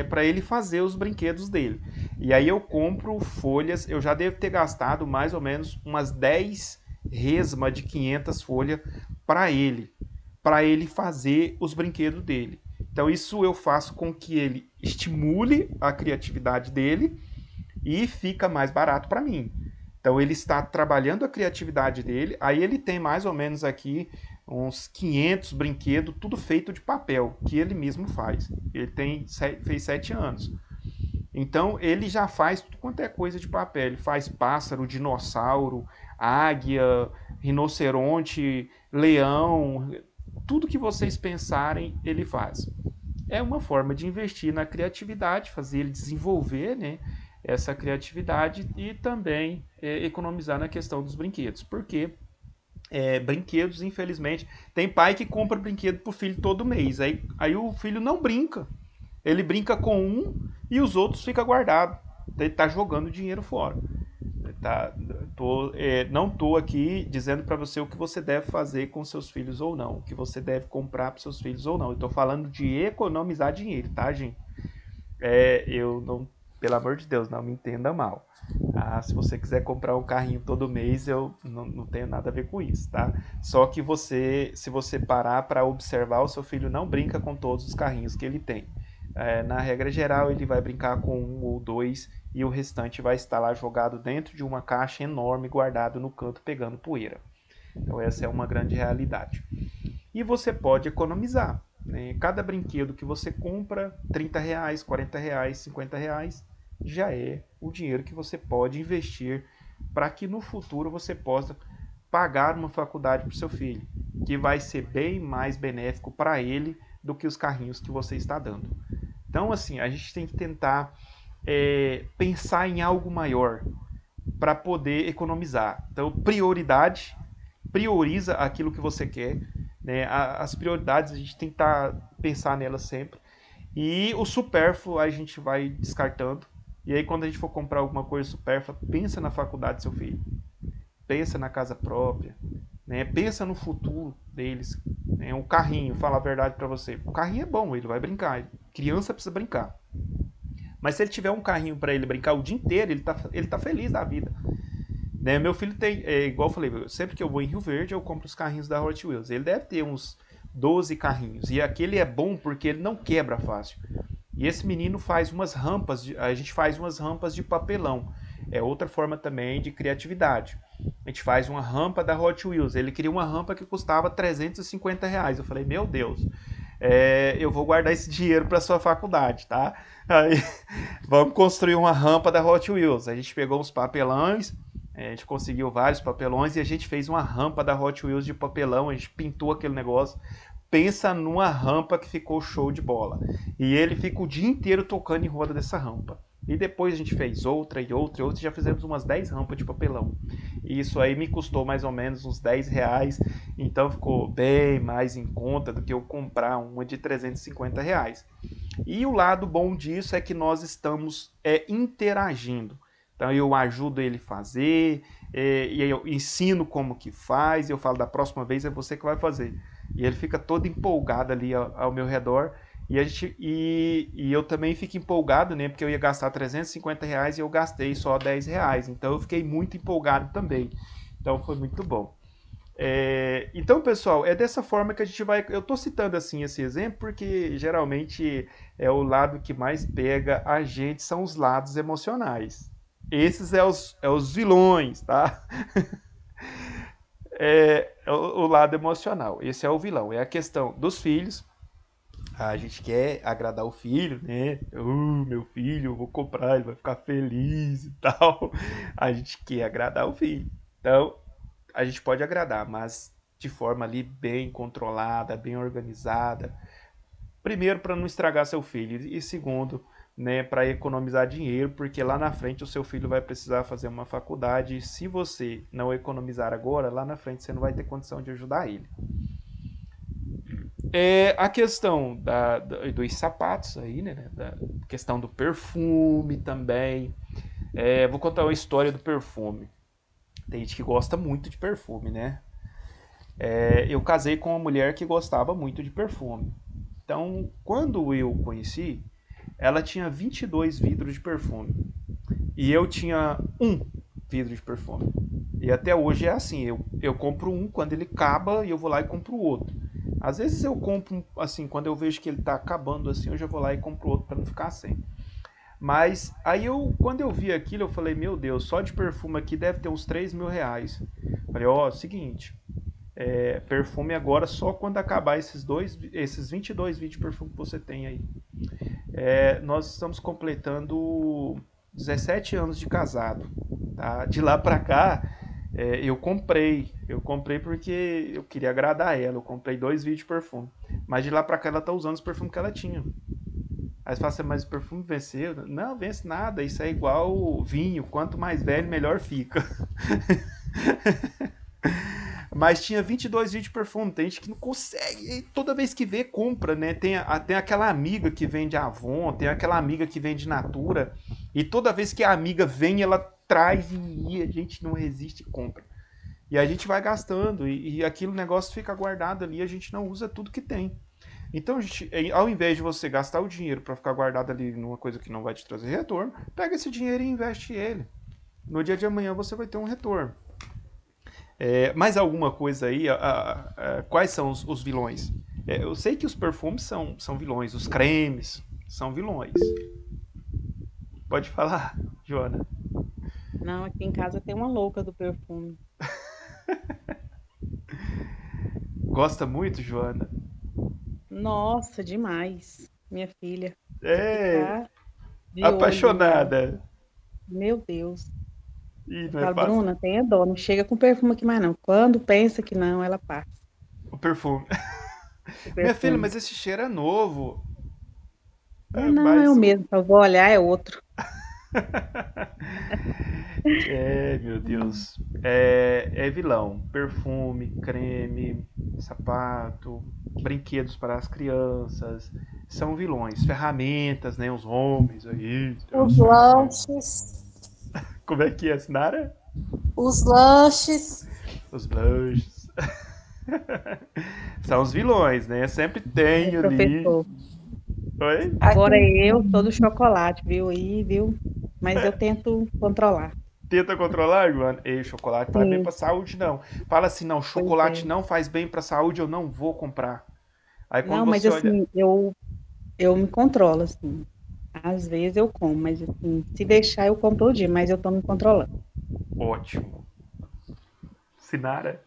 para ele fazer os brinquedos dele. E aí eu compro folhas, eu já devo ter gastado mais ou menos umas 10 resmas de 500 folhas para ele fazer os brinquedos dele. Então isso eu faço com que ele estimule a criatividade dele e fica mais barato para mim. Então ele está trabalhando a criatividade dele, aí ele tem mais ou menos aqui uns 500 brinquedos, tudo feito de papel, que ele mesmo faz. Ele fez 7 anos. Então ele já faz tudo quanto é coisa de papel. Ele faz pássaro, dinossauro, águia, rinoceronte, leão, tudo que vocês pensarem, ele faz. É uma forma de investir na criatividade, fazer ele desenvolver, né, essa criatividade e também economizar na questão dos brinquedos. Porque brinquedos, infelizmente, tem pai que compra brinquedo pro filho todo mês. Aí o filho não brinca. Ele brinca com um e os outros ficam guardados. Ele tá jogando dinheiro fora. Não tô aqui dizendo para você o que você deve fazer com seus filhos ou não, o que você deve comprar para seus filhos ou não. Eu tô falando de economizar dinheiro, tá, gente? Eu não, pelo amor de Deus, não me entenda mal. Se você quiser comprar um carrinho todo mês, eu não tenho nada a ver com isso, tá? Só que se você parar para observar, o seu filho não brinca com todos os carrinhos que ele tem. Na regra geral, ele vai brincar com um ou dois e o restante vai estar lá jogado dentro de uma caixa enorme, guardado no canto, pegando poeira. Então essa é uma grande realidade. E você pode economizar, né? Cada brinquedo que você compra, R$30, R$40, R$50, já é o dinheiro que você pode investir para que no futuro você possa pagar uma faculdade para o seu filho, que vai ser bem mais benéfico para ele do que os carrinhos que você está dando. Então, assim, a gente tem que tentar pensar em algo maior para poder economizar. Então, prioriza aquilo que você quer, né? As prioridades a gente tem que pensar nelas sempre. E o supérfluo a gente vai descartando. E aí, quando a gente for comprar alguma coisa supérflua, pensa na faculdade do seu filho. Pensa na casa própria. Né? Pensa no futuro deles. Né? Um carrinho, fala a verdade para você. O carrinho é bom, ele vai brincar. Criança precisa brincar. Mas se ele tiver um carrinho para ele brincar o dia inteiro, ele tá feliz da vida. Né? Meu filho tem, igual eu falei, sempre que eu vou em Rio Verde, eu compro os carrinhos da Hot Wheels. Ele deve ter uns 12 carrinhos. E aquele é bom porque ele não quebra fácil. E esse menino faz umas rampas, a gente faz umas rampas de papelão. É outra forma também de criatividade. A gente faz uma rampa da Hot Wheels. Ele queria uma rampa que custava R$350. Eu falei, meu Deus, eu vou guardar esse dinheiro para sua faculdade, tá? Aí, vamos construir uma rampa da Hot Wheels. A gente pegou uns papelões, a gente conseguiu vários papelões e a gente fez uma rampa da Hot Wheels de papelão. A gente pintou aquele negócio. Pensa numa rampa que ficou show de bola. E ele fica o dia inteiro tocando em roda dessa rampa. E depois a gente fez outra e outra e outra. Já fizemos umas 10 rampas de papelão. E isso aí me custou mais ou menos uns R$10. Então ficou bem mais em conta do que eu comprar uma de R$350. E o lado bom disso é que nós estamos interagindo. Então eu ajudo ele a fazer, e eu ensino como que faz, e eu falo, da próxima vez é você que vai fazer. E ele fica todo empolgado ali ao meu redor, e eu também fico empolgado, né, porque eu ia gastar R$350 e eu gastei só R$10. Então eu fiquei muito empolgado também. Então foi muito bom. Então, pessoal, é dessa forma que a gente vai... Eu estou citando assim esse exemplo porque geralmente é o lado que mais pega a gente, são os lados emocionais. Esses é os vilões, tá? O lado emocional. Esse é o vilão. É a questão dos filhos. A gente quer agradar o filho, né? Meu filho, eu vou comprar, ele vai ficar feliz e tal. A gente quer agradar o filho. Então, a gente pode agradar, mas de forma ali bem controlada, bem organizada. Primeiro, para não estragar seu filho. E segundo, né, para economizar dinheiro, porque lá na frente o seu filho vai precisar fazer uma faculdade e se você não economizar agora, lá na frente você não vai ter condição de ajudar ele. A questão dos sapatos aí, né, da questão do perfume também. Vou contar uma história do perfume. Tem gente que gosta muito de perfume, né? Eu casei com uma mulher que gostava muito de perfume. Então, quando eu conheci, ela tinha 22 vidros de perfume. E eu tinha um vidro de perfume. E até hoje é assim, eu compro um, quando ele acaba, e eu vou lá e compro outro. Às vezes eu compro, assim, quando eu vejo que ele está acabando assim, eu já vou lá e compro outro para não ficar sem. Mas aí quando eu vi aquilo, eu falei, meu Deus, só de perfume aqui deve ter uns 3 mil reais. Falei, ó, seguinte, perfume agora só quando acabar esses 22 vídeos de perfume que você tem aí. Nós estamos completando 17 anos de casado. Tá? De lá pra cá, eu comprei porque eu queria agradar ela. Eu comprei 2 vídeos de perfume. Mas de lá pra cá ela tá usando os perfumes que ela tinha. Aí você fala assim, mas o perfume venceu? Não, vence nada. Isso é igual vinho. Quanto mais velho, melhor fica. Mas tinha 22 vídeos de perfume. Tem gente que não consegue. E toda vez que vê, compra, né? Tem aquela amiga que vende Avon, tem aquela amiga que vende Natura. E toda vez que a amiga vem, ela traz e a gente não resiste e compra. E a gente vai gastando. E aquele negócio fica guardado ali. A gente não usa tudo que tem. Então, ao invés de você gastar o dinheiro para ficar guardado ali numa coisa que não vai te trazer retorno, pega esse dinheiro e investe ele. No dia de amanhã você vai ter um retorno. Mais alguma coisa aí? Quais são os vilões? Eu sei que os perfumes são vilões, os cremes são vilões. Pode falar, Joana. Não, aqui em casa tem uma louca do perfume. Gosta muito, Joana? Nossa, demais. Minha filha. É, Ficar de olho nela. apaixonada. Meu Deus. Ih, Eu não é falo, fácil. Bruna, tenha dó, não chega com perfume aqui mais não. Quando pensa que não, ela passa O perfume. o Minha filha, perfume. mas esse cheiro é novo. Não, é o Mais um. mesmo, só vou olhar, é outro. Meu Deus. É vilão. Perfume, creme, sapato, brinquedos para as crianças. São vilões. Ferramentas, né? Os homens aí. Os lanches. Como é que é, Sinara? Os lanches. Os blushes. São os vilões, né? Sempre tem ali. Professor. Oi? Agora Aqui, eu sou do chocolate, viu? Viu? Mas eu tento controlar. Tenta controlar, Joana? Ei, chocolate não faz bem Sim, pra saúde, não. Fala assim, não, pois chocolate é. não faz bem pra saúde, eu não vou comprar. Aí quando Não, mas você olha. assim, eu me controlo, assim. Às vezes eu como, mas assim, se deixar eu como todo dia, mas eu tô me controlando. Ótimo. Sinara?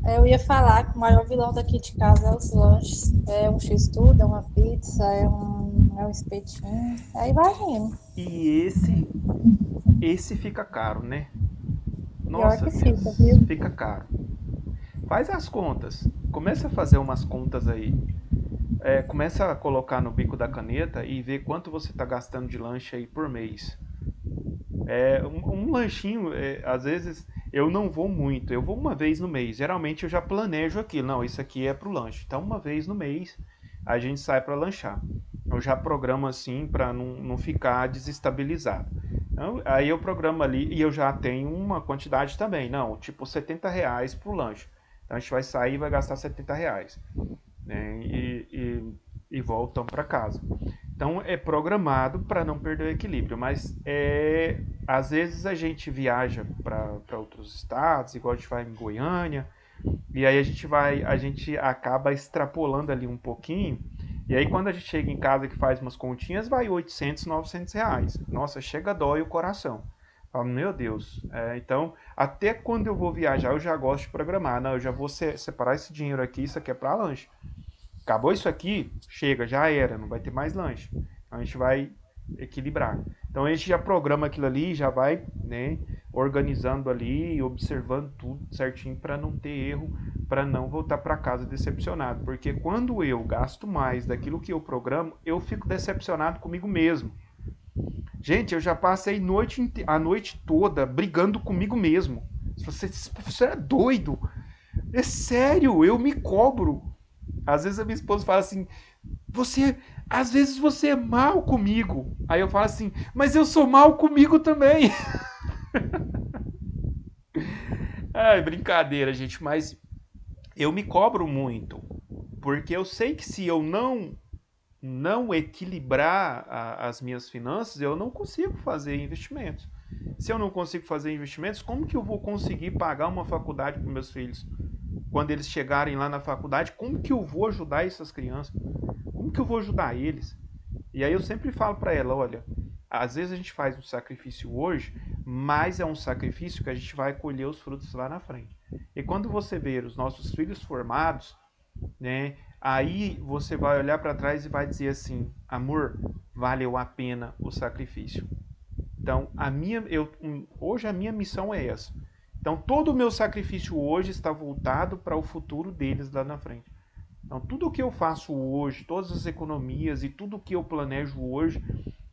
eu ia falar que o maior vilão daqui de casa é os lanches. É um x-tudo, é uma pizza, é um espetinho. Aí vai indo. E esse fica caro, né? Pior Nossa que fica, Deus, viu? fica caro. Faz as contas. Começa a fazer umas contas aí. Começa a colocar no bico da caneta e ver quanto você está gastando de lanche aí por mês. Um lanchinho, às vezes eu não vou muito, eu vou uma vez no mês. Geralmente eu já planejo aqui, não, isso aqui é pro lanche. Então uma vez no mês a gente sai para lanchar. Eu já programo assim para não ficar desestabilizado. Então, aí eu programo ali e eu já tenho uma quantidade também. Não, tipo R$ 70 pro lanche. Então a gente vai sair e vai gastar R$ 70, né? E voltam para casa. Então é programado para não perder o equilíbrio, mas às vezes a gente viaja para outros estados, igual a gente vai em Goiânia, e aí a gente acaba extrapolando ali um pouquinho, e aí quando a gente chega em casa que faz umas continhas, vai 800, 900 reais. Nossa, chega dói o coração. Falo, meu Deus. Então, até quando eu vou viajar, eu já gosto de programar. Não, eu já vou separar esse dinheiro aqui, isso aqui é para lanche. Acabou isso aqui, chega, já era, não vai ter mais lanche. Então a gente vai equilibrar. Então a gente já programa aquilo ali, já vai, né, organizando ali, observando tudo certinho para não ter erro, para não voltar para casa decepcionado. Porque quando eu gasto mais daquilo que eu programo, eu fico decepcionado comigo mesmo. Gente, eu já passei a noite toda brigando comigo mesmo. Você é doido? É sério, eu me cobro. Às vezes a minha esposa fala assim, às vezes você é mal comigo. Aí eu falo assim, mas eu sou mal comigo também. Ai, brincadeira, gente, mas eu me cobro muito, porque eu sei que se eu não equilibrar as minhas finanças, eu não consigo fazer investimentos. Se eu não consigo fazer investimentos, como que eu vou conseguir pagar uma faculdade para meus filhos? Quando eles chegarem lá na faculdade, como que eu vou ajudar essas crianças? Como que eu vou ajudar eles? E aí eu sempre falo para ela, olha, às vezes a gente faz um sacrifício hoje, mas é um sacrifício que a gente vai colher os frutos lá na frente. E quando você ver os nossos filhos formados, né, aí você vai olhar para trás e vai dizer assim, amor, valeu a pena o sacrifício. Então, hoje a minha missão é essa. Então, todo o meu sacrifício hoje está voltado para o futuro deles lá na frente. Então, tudo o que eu faço hoje, todas as economias e tudo o que eu planejo hoje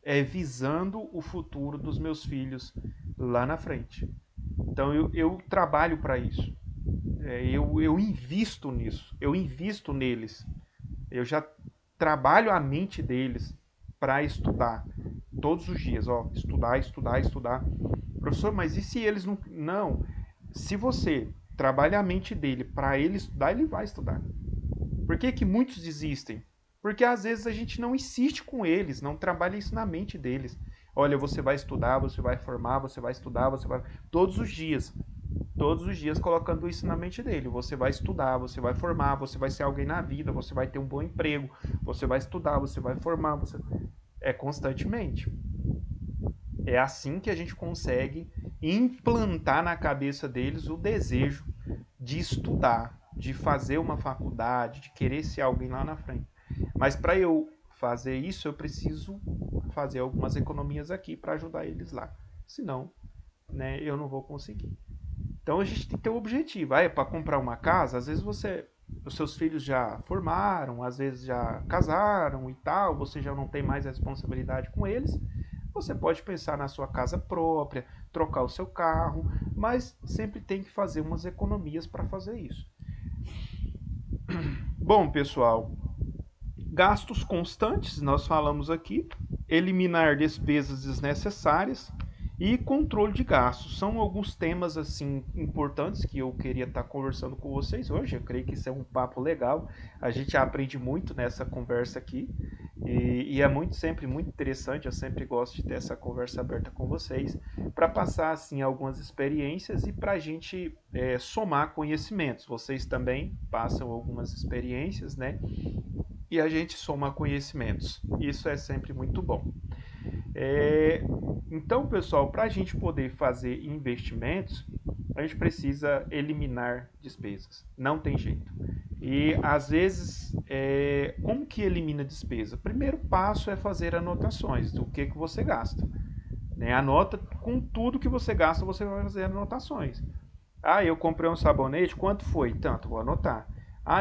é visando o futuro dos meus filhos lá na frente. Então, eu trabalho para isso. Eu invisto nisso. Eu invisto neles. Eu já trabalho a mente deles para estudar todos os dias. Ó, estudar, estudar, estudar. Professor, mas e se eles não. Não. Se você trabalha a mente dele para ele estudar, ele vai estudar. Por que, que muitos desistem? Porque às vezes a gente não insiste com eles, não trabalha isso na mente deles. Olha, você vai estudar, você vai formar, você vai estudar, você vai. Todos os dias. Todos os dias colocando isso na mente dele. Você vai estudar, você vai formar, você vai ser alguém na vida, você vai ter um bom emprego, você vai estudar, você vai formar. É constantemente. É assim que a gente consegue implantar na cabeça deles o desejo de estudar, de fazer uma faculdade, de querer ser alguém lá na frente. Mas para eu fazer isso, eu preciso fazer algumas economias aqui para ajudar eles lá. Senão, né, eu não vou conseguir. Então a gente tem que ter um objetivo. Para comprar uma casa, às vezes os seus filhos já formaram, às vezes já casaram e tal, você já não tem mais a responsabilidade com eles. Você pode pensar na sua casa própria, trocar o seu carro, mas sempre tem que fazer umas economias para fazer isso. Bom, pessoal, gastos constantes, nós falamos aqui, eliminar despesas desnecessárias e controle de gastos. São alguns temas assim importantes que eu queria estar conversando com vocês hoje. Eu creio que isso é um papo legal. A gente aprende muito nessa conversa aqui. E é sempre muito interessante, eu sempre gosto de ter essa conversa aberta com vocês, para passar assim algumas experiências e para a gente somar conhecimentos. Vocês também passam algumas experiências, né? E a gente soma conhecimentos. Isso é sempre muito bom. Então, pessoal, para a gente poder fazer investimentos, a gente precisa eliminar despesas. Não tem jeito. E às vezes, como que elimina despesa? Primeiro passo é fazer anotações do que você gasta. Né? Anota com tudo que você gasta, você vai fazer anotações. Eu comprei um sabonete, quanto foi? Tanto, vou anotar.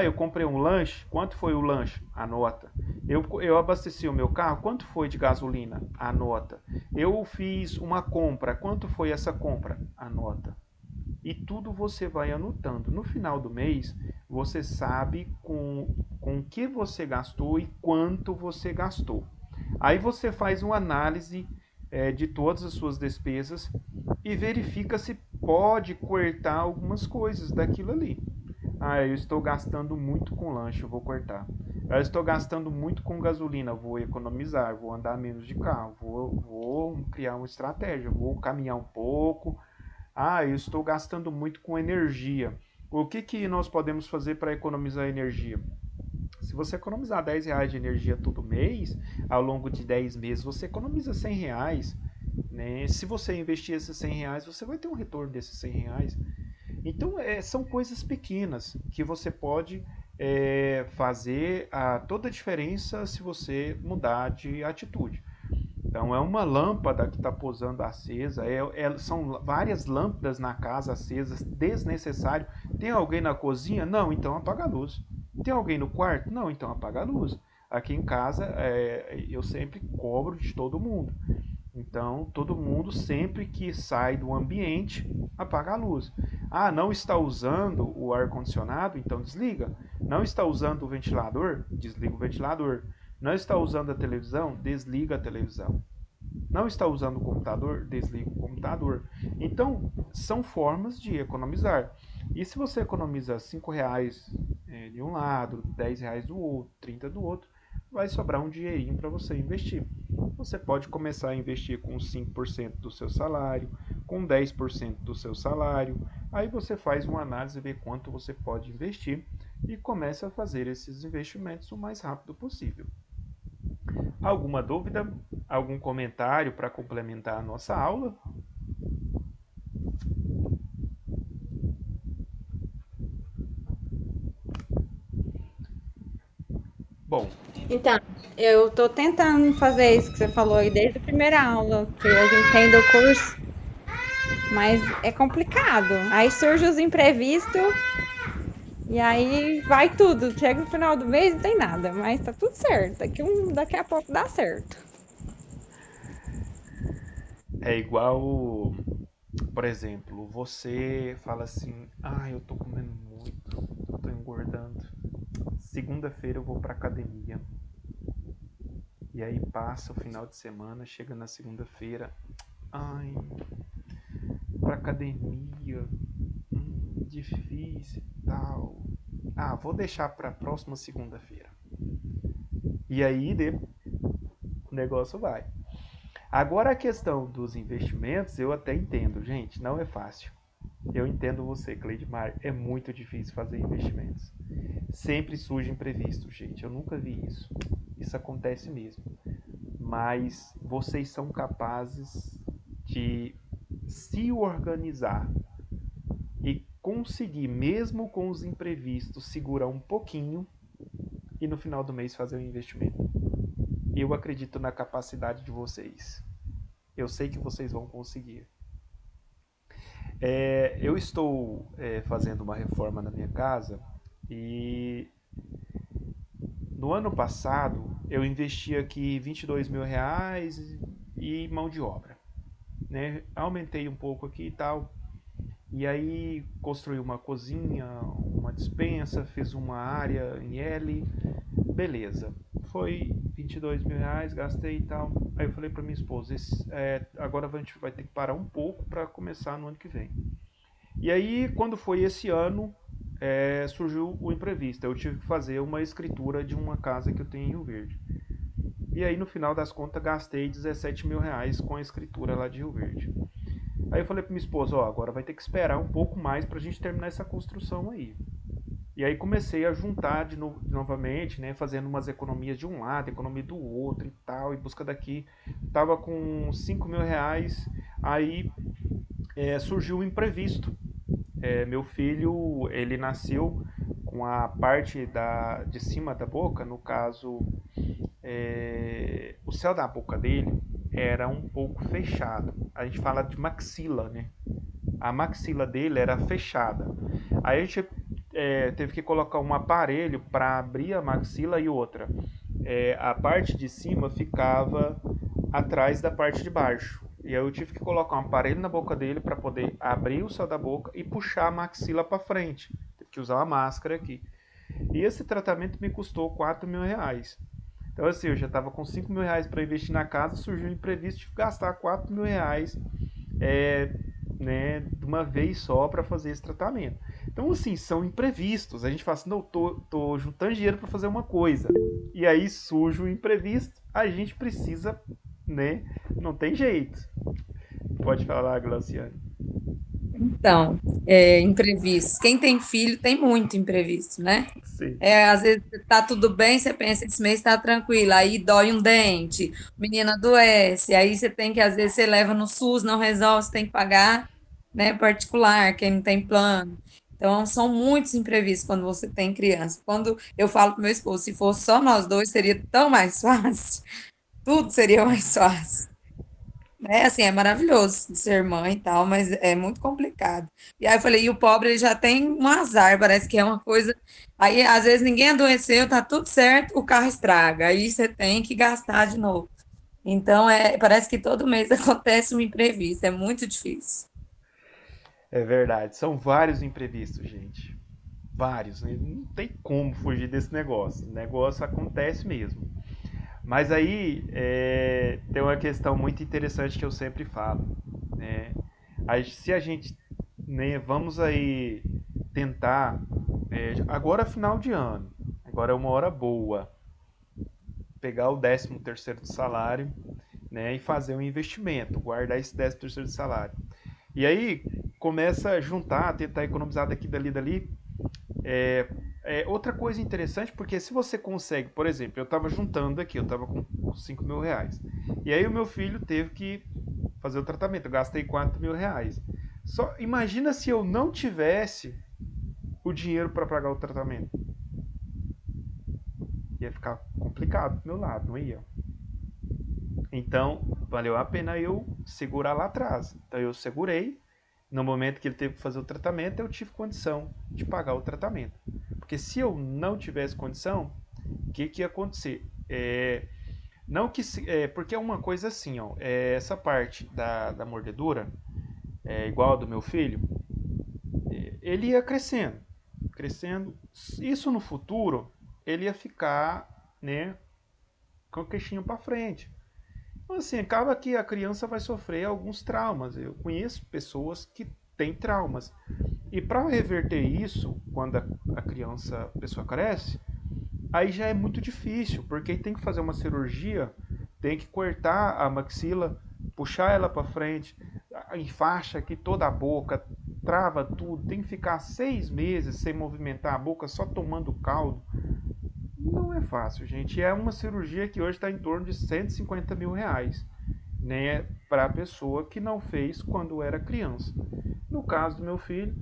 Eu comprei um lanche, quanto foi o lanche? Anota. Eu abasteci o meu carro, quanto foi de gasolina? Anota. Eu fiz uma compra, quanto foi essa compra? Anota. E tudo você vai anotando. No final do mês, você sabe com o que você gastou e quanto você gastou. Aí você faz uma análise de todas as suas despesas e verifica se pode cortar algumas coisas daquilo ali. Eu estou gastando muito com lanche, eu vou cortar. Eu estou gastando muito com gasolina, vou economizar, vou andar menos de carro, vou criar uma estratégia, vou caminhar um pouco. Eu estou gastando muito com energia. O que nós podemos fazer para economizar energia? Se você economizar R$10 de energia todo mês, ao longo de 10 meses, você economiza R$100. Né? Se você investir esses R$100, você vai ter um retorno desses R$100. Então, são coisas pequenas que você pode fazer toda a diferença se você mudar de atitude. Então, é uma lâmpada que está posando acesa, são várias lâmpadas na casa acesas, desnecessário. Tem alguém na cozinha? Não, então apaga a luz. Tem alguém no quarto? Não, então apaga a luz. Aqui em casa, eu sempre cobro de todo mundo. Então, todo mundo, sempre que sai do ambiente, apaga a luz. Não está usando o ar-condicionado? Então desliga. Não está usando o ventilador? Desliga o ventilador. Não está usando a televisão? Desliga a televisão. Não está usando o computador? Desliga o computador. Então, são formas de economizar. E se você economiza R$5 de um lado, R$10 do outro, 30 do outro, vai sobrar um dinheirinho para você investir. Você pode começar a investir com 5% do seu salário, com 10% do seu salário. Aí você faz uma análise e vê quanto você pode investir e comece a fazer esses investimentos o mais rápido possível. Alguma dúvida? Algum comentário para complementar a nossa aula? Bom, Então, eu tô tentando fazer isso que você falou aí desde a primeira aula, que a gente tem do curso, mas é complicado. Aí surgem os imprevistos e aí vai tudo. Chega no final do mês e não tem nada, mas tá tudo certo. Daqui a pouco dá certo. é igual, por exemplo, você fala assim: ah, eu tô comendo muito, eu tô engordando. Segunda-feira eu vou pra academia. E aí passa o final de semana, chega na segunda-feira, ai, pra academia, difícil e tal. Ah, vou deixar pra próxima segunda-feira. E aí o negócio vai. Agora a questão dos investimentos, eu até entendo, gente, não é fácil. Eu entendo você, Cleidmar, é muito difícil fazer investimentos. Sempre surge imprevisto, gente, eu nunca vi isso. Isso acontece mesmo. Mas vocês são capazes de se organizar e conseguir, mesmo com os imprevistos, segurar um pouquinho e no final do mês fazer um investimento. Eu acredito na capacidade de vocês. Eu sei que vocês vão conseguir. Eu estou fazendo uma reforma na minha casa e no ano passado eu investi aqui R$ 22.000 e mão de obra. Né? Aumentei um pouco aqui e tal. E aí construí uma cozinha, uma despensa, fiz uma área em L, beleza. Foi R$ 22.000, gastei e tal. Aí eu falei para minha esposa, agora a gente vai ter que parar um pouco para começar no ano que vem. E aí, quando foi esse ano, surgiu o imprevisto. Eu tive que fazer uma escritura de uma casa que eu tenho em Rio Verde. E aí, no final das contas, gastei R$ 17.000 com a escritura lá de Rio Verde. Aí eu falei para minha esposa, agora vai ter que esperar um pouco mais para a gente terminar essa construção aí. E aí comecei a juntar novamente, né, fazendo umas economias de um lado, economia do outro e tal, e busca daqui. Tava com R$ 5.000, aí surgiu um imprevisto. Meu filho, ele nasceu com a parte de cima da boca, no caso, o céu da boca dele era um pouco fechado. A gente fala de maxila, né? A maxila dele era fechada. Aí a gente teve que colocar um aparelho para abrir a maxila e outra. A parte de cima ficava atrás da parte de baixo. E aí eu tive que colocar um aparelho na boca dele para poder abrir o céu da boca e puxar a maxila para frente. Tive que usar uma máscara aqui. E esse tratamento me custou R$ 4.000. Então assim, eu já estava com R$ 5.000 para investir na casa, surgiu um imprevisto, tive que gastar R$ 4.000 né, de uma vez só para fazer esse tratamento. Então, assim, são imprevistos. A gente fala assim, não, tô juntando dinheiro para fazer uma coisa. E aí surge o imprevisto, a gente precisa, né? Não tem jeito. Pode falar, Glauciane. Então, imprevistos. Quem tem filho tem muito imprevisto, né? Sim. Às vezes tá tudo bem, você pensa, esse mês tá tranquilo, aí dói um dente, o menino adoece, aí você tem que, às vezes, você leva no SUS, não resolve, você tem que pagar, né, particular, quem não tem plano. Então, são muitos imprevistos quando você tem criança. Quando eu falo pro meu esposo, se fosse só nós dois, seria tão mais fácil, tudo seria mais fácil. Assim, é maravilhoso ser mãe e tal, mas é muito complicado. E aí eu falei, e o pobre ele já tem um azar, parece que é uma coisa. Aí, às vezes, ninguém adoeceu, tá tudo certo, o carro estraga. Aí você tem que gastar de novo. Então, parece que todo mês acontece um imprevisto, é muito difícil. É verdade, são vários imprevistos, gente. Vários, né? Não tem como fugir desse negócio. O negócio acontece mesmo. Mas aí tem uma questão muito interessante que eu sempre falo. Né? Se a gente, né, vamos aí tentar, agora final de ano, agora é uma hora boa, pegar o 13º do salário, né, e fazer um investimento, guardar esse 13º do salário. E aí começa a juntar, tentar economizar daqui, dali, Outra coisa interessante, porque se você consegue, por exemplo, eu estava juntando aqui, eu estava com R$ 5.000. E aí o meu filho teve que fazer o tratamento, eu gastei R$ 4.000. Só imagina se eu não tivesse o dinheiro para pagar o tratamento. Ia ficar complicado do meu lado, não ia? Então, valeu a pena eu segurar lá atrás. Então eu segurei. No momento que ele teve que fazer o tratamento, eu tive condição de pagar o tratamento. Porque se eu não tivesse condição, o que ia acontecer? Não que porque é uma coisa assim, ó, essa parte da mordedura, igual a do meu filho, ele ia crescendo, crescendo. Isso no futuro, ele ia ficar, né, com o queixinho para frente. Então, assim, acaba que a criança vai sofrer alguns traumas. Eu conheço pessoas que têm traumas. E para reverter isso, quando a criança, a pessoa cresce, aí já é muito difícil, porque tem que fazer uma cirurgia, tem que cortar a maxila, puxar ela para frente, enfaixa aqui toda a boca, trava tudo, tem que ficar 6 meses sem movimentar a boca, só tomando caldo. Não é fácil, gente. É uma cirurgia que hoje está em torno de R$ 150.000, né, para a pessoa que não fez quando era criança. No caso do meu filho,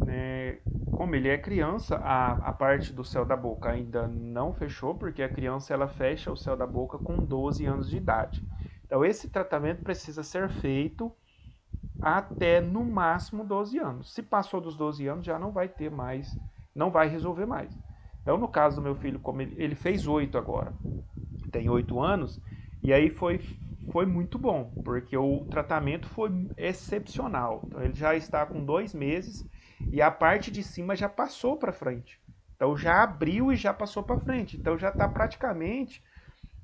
né, como ele é criança, a parte do céu da boca ainda não fechou, porque a criança ela fecha o céu da boca com 12 anos de idade. Então esse tratamento precisa ser feito até no máximo 12 anos. Se passou dos 12 anos, já não vai ter mais, não vai resolver mais. Então, no caso do meu filho, como ele fez 8 agora, tem 8 anos, e aí foi muito bom, porque o tratamento foi excepcional. Então, ele já está com 2 meses e a parte de cima já passou para frente. Então, já abriu e já passou para frente. Então, já está praticamente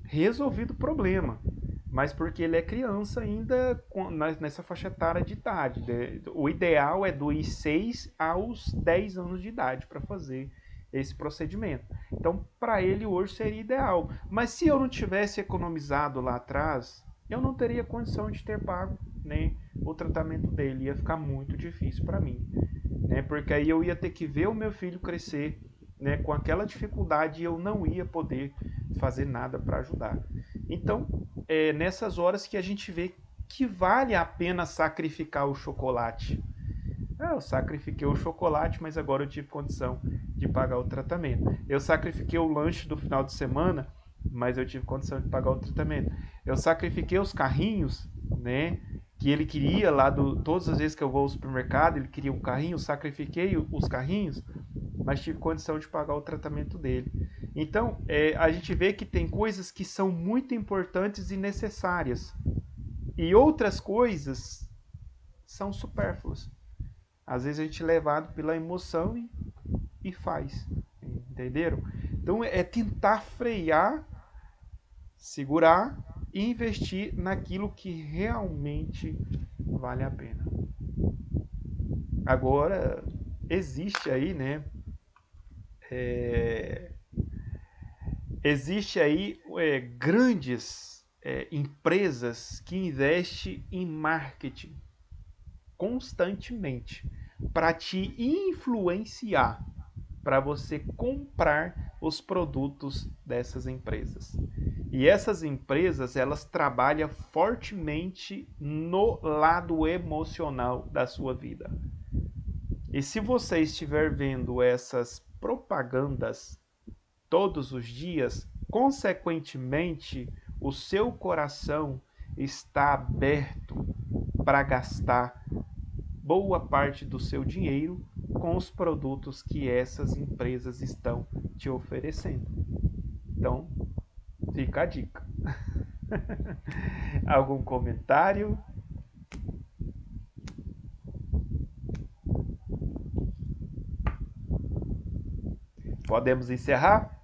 resolvido o problema. Mas porque ele é criança ainda nessa faixa etária de idade. O ideal é dos 6 aos 10 anos de idade para fazer esse procedimento. Então, para ele hoje seria ideal. Mas se eu não tivesse economizado lá atrás, eu não teria condição de ter pago, né, o tratamento dele. Ia ficar muito difícil para mim, né, porque aí eu ia ter que ver o meu filho crescer, né, com aquela dificuldade e eu não ia poder fazer nada para ajudar. Então, nessas horas que a gente vê que vale a pena sacrificar o chocolate. Eu sacrifiquei o chocolate, mas agora eu tive condição de pagar o tratamento. Eu sacrifiquei o lanche do final de semana, mas eu tive condição de pagar o tratamento. Eu sacrifiquei os carrinhos, né? Que ele queria todas as vezes que eu vou ao supermercado, ele queria um carrinho, eu sacrifiquei os carrinhos, mas tive condição de pagar o tratamento dele. Então, a gente vê que tem coisas que são muito importantes e necessárias. E outras coisas são supérfluas. Às vezes a gente é levado pela emoção e faz. Entenderam? Então é tentar frear, segurar e investir naquilo que realmente vale a pena. Agora, existe aí, né? Existe aí grandes empresas que investem em marketing constantemente para te influenciar, para você comprar os produtos dessas empresas. E essas empresas, elas trabalham fortemente no lado emocional da sua vida. E se você estiver vendo essas propagandas todos os dias, consequentemente, o seu coração está aberto para gastar boa parte do seu dinheiro com os produtos que essas empresas estão te oferecendo. Então, fica a dica. Algum comentário? Podemos encerrar?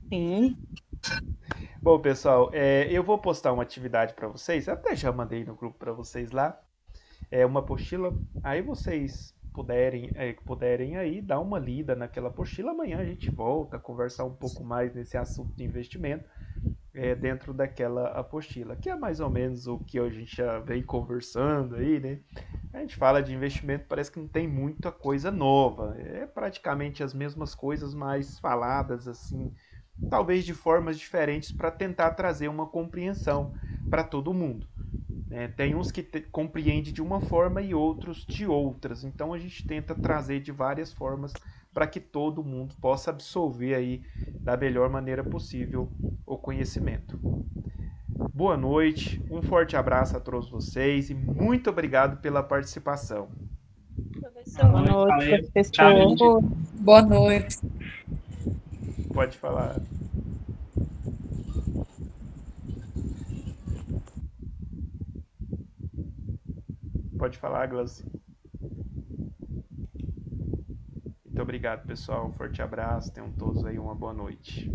Sim. Bom, pessoal, eu vou postar uma atividade para vocês. Até já mandei no grupo para vocês lá. É uma apostila. Aí vocês puderem aí dar uma lida naquela apostila. Amanhã a gente volta a conversar um pouco mais nesse assunto de investimento dentro daquela apostila, que é mais ou menos o que a gente já vem conversando aí, né? A gente fala de investimento, parece que não tem muita coisa nova. É praticamente as mesmas coisas, mas faladas assim, talvez de formas diferentes para tentar trazer uma compreensão para todo mundo. Tem uns que compreende de uma forma e outros de outras. Então a gente tenta trazer de várias formas para que todo mundo possa absorver aí da melhor maneira possível o conhecimento. Boa noite, um forte abraço a todos vocês e muito obrigado pela participação. Professor, Boa noite, valeu. professor. Tchau, gente. Boa noite. Pode falar. Pode falar, Glauci. Muito obrigado, pessoal. Um forte abraço. Tenham todos aí uma boa noite.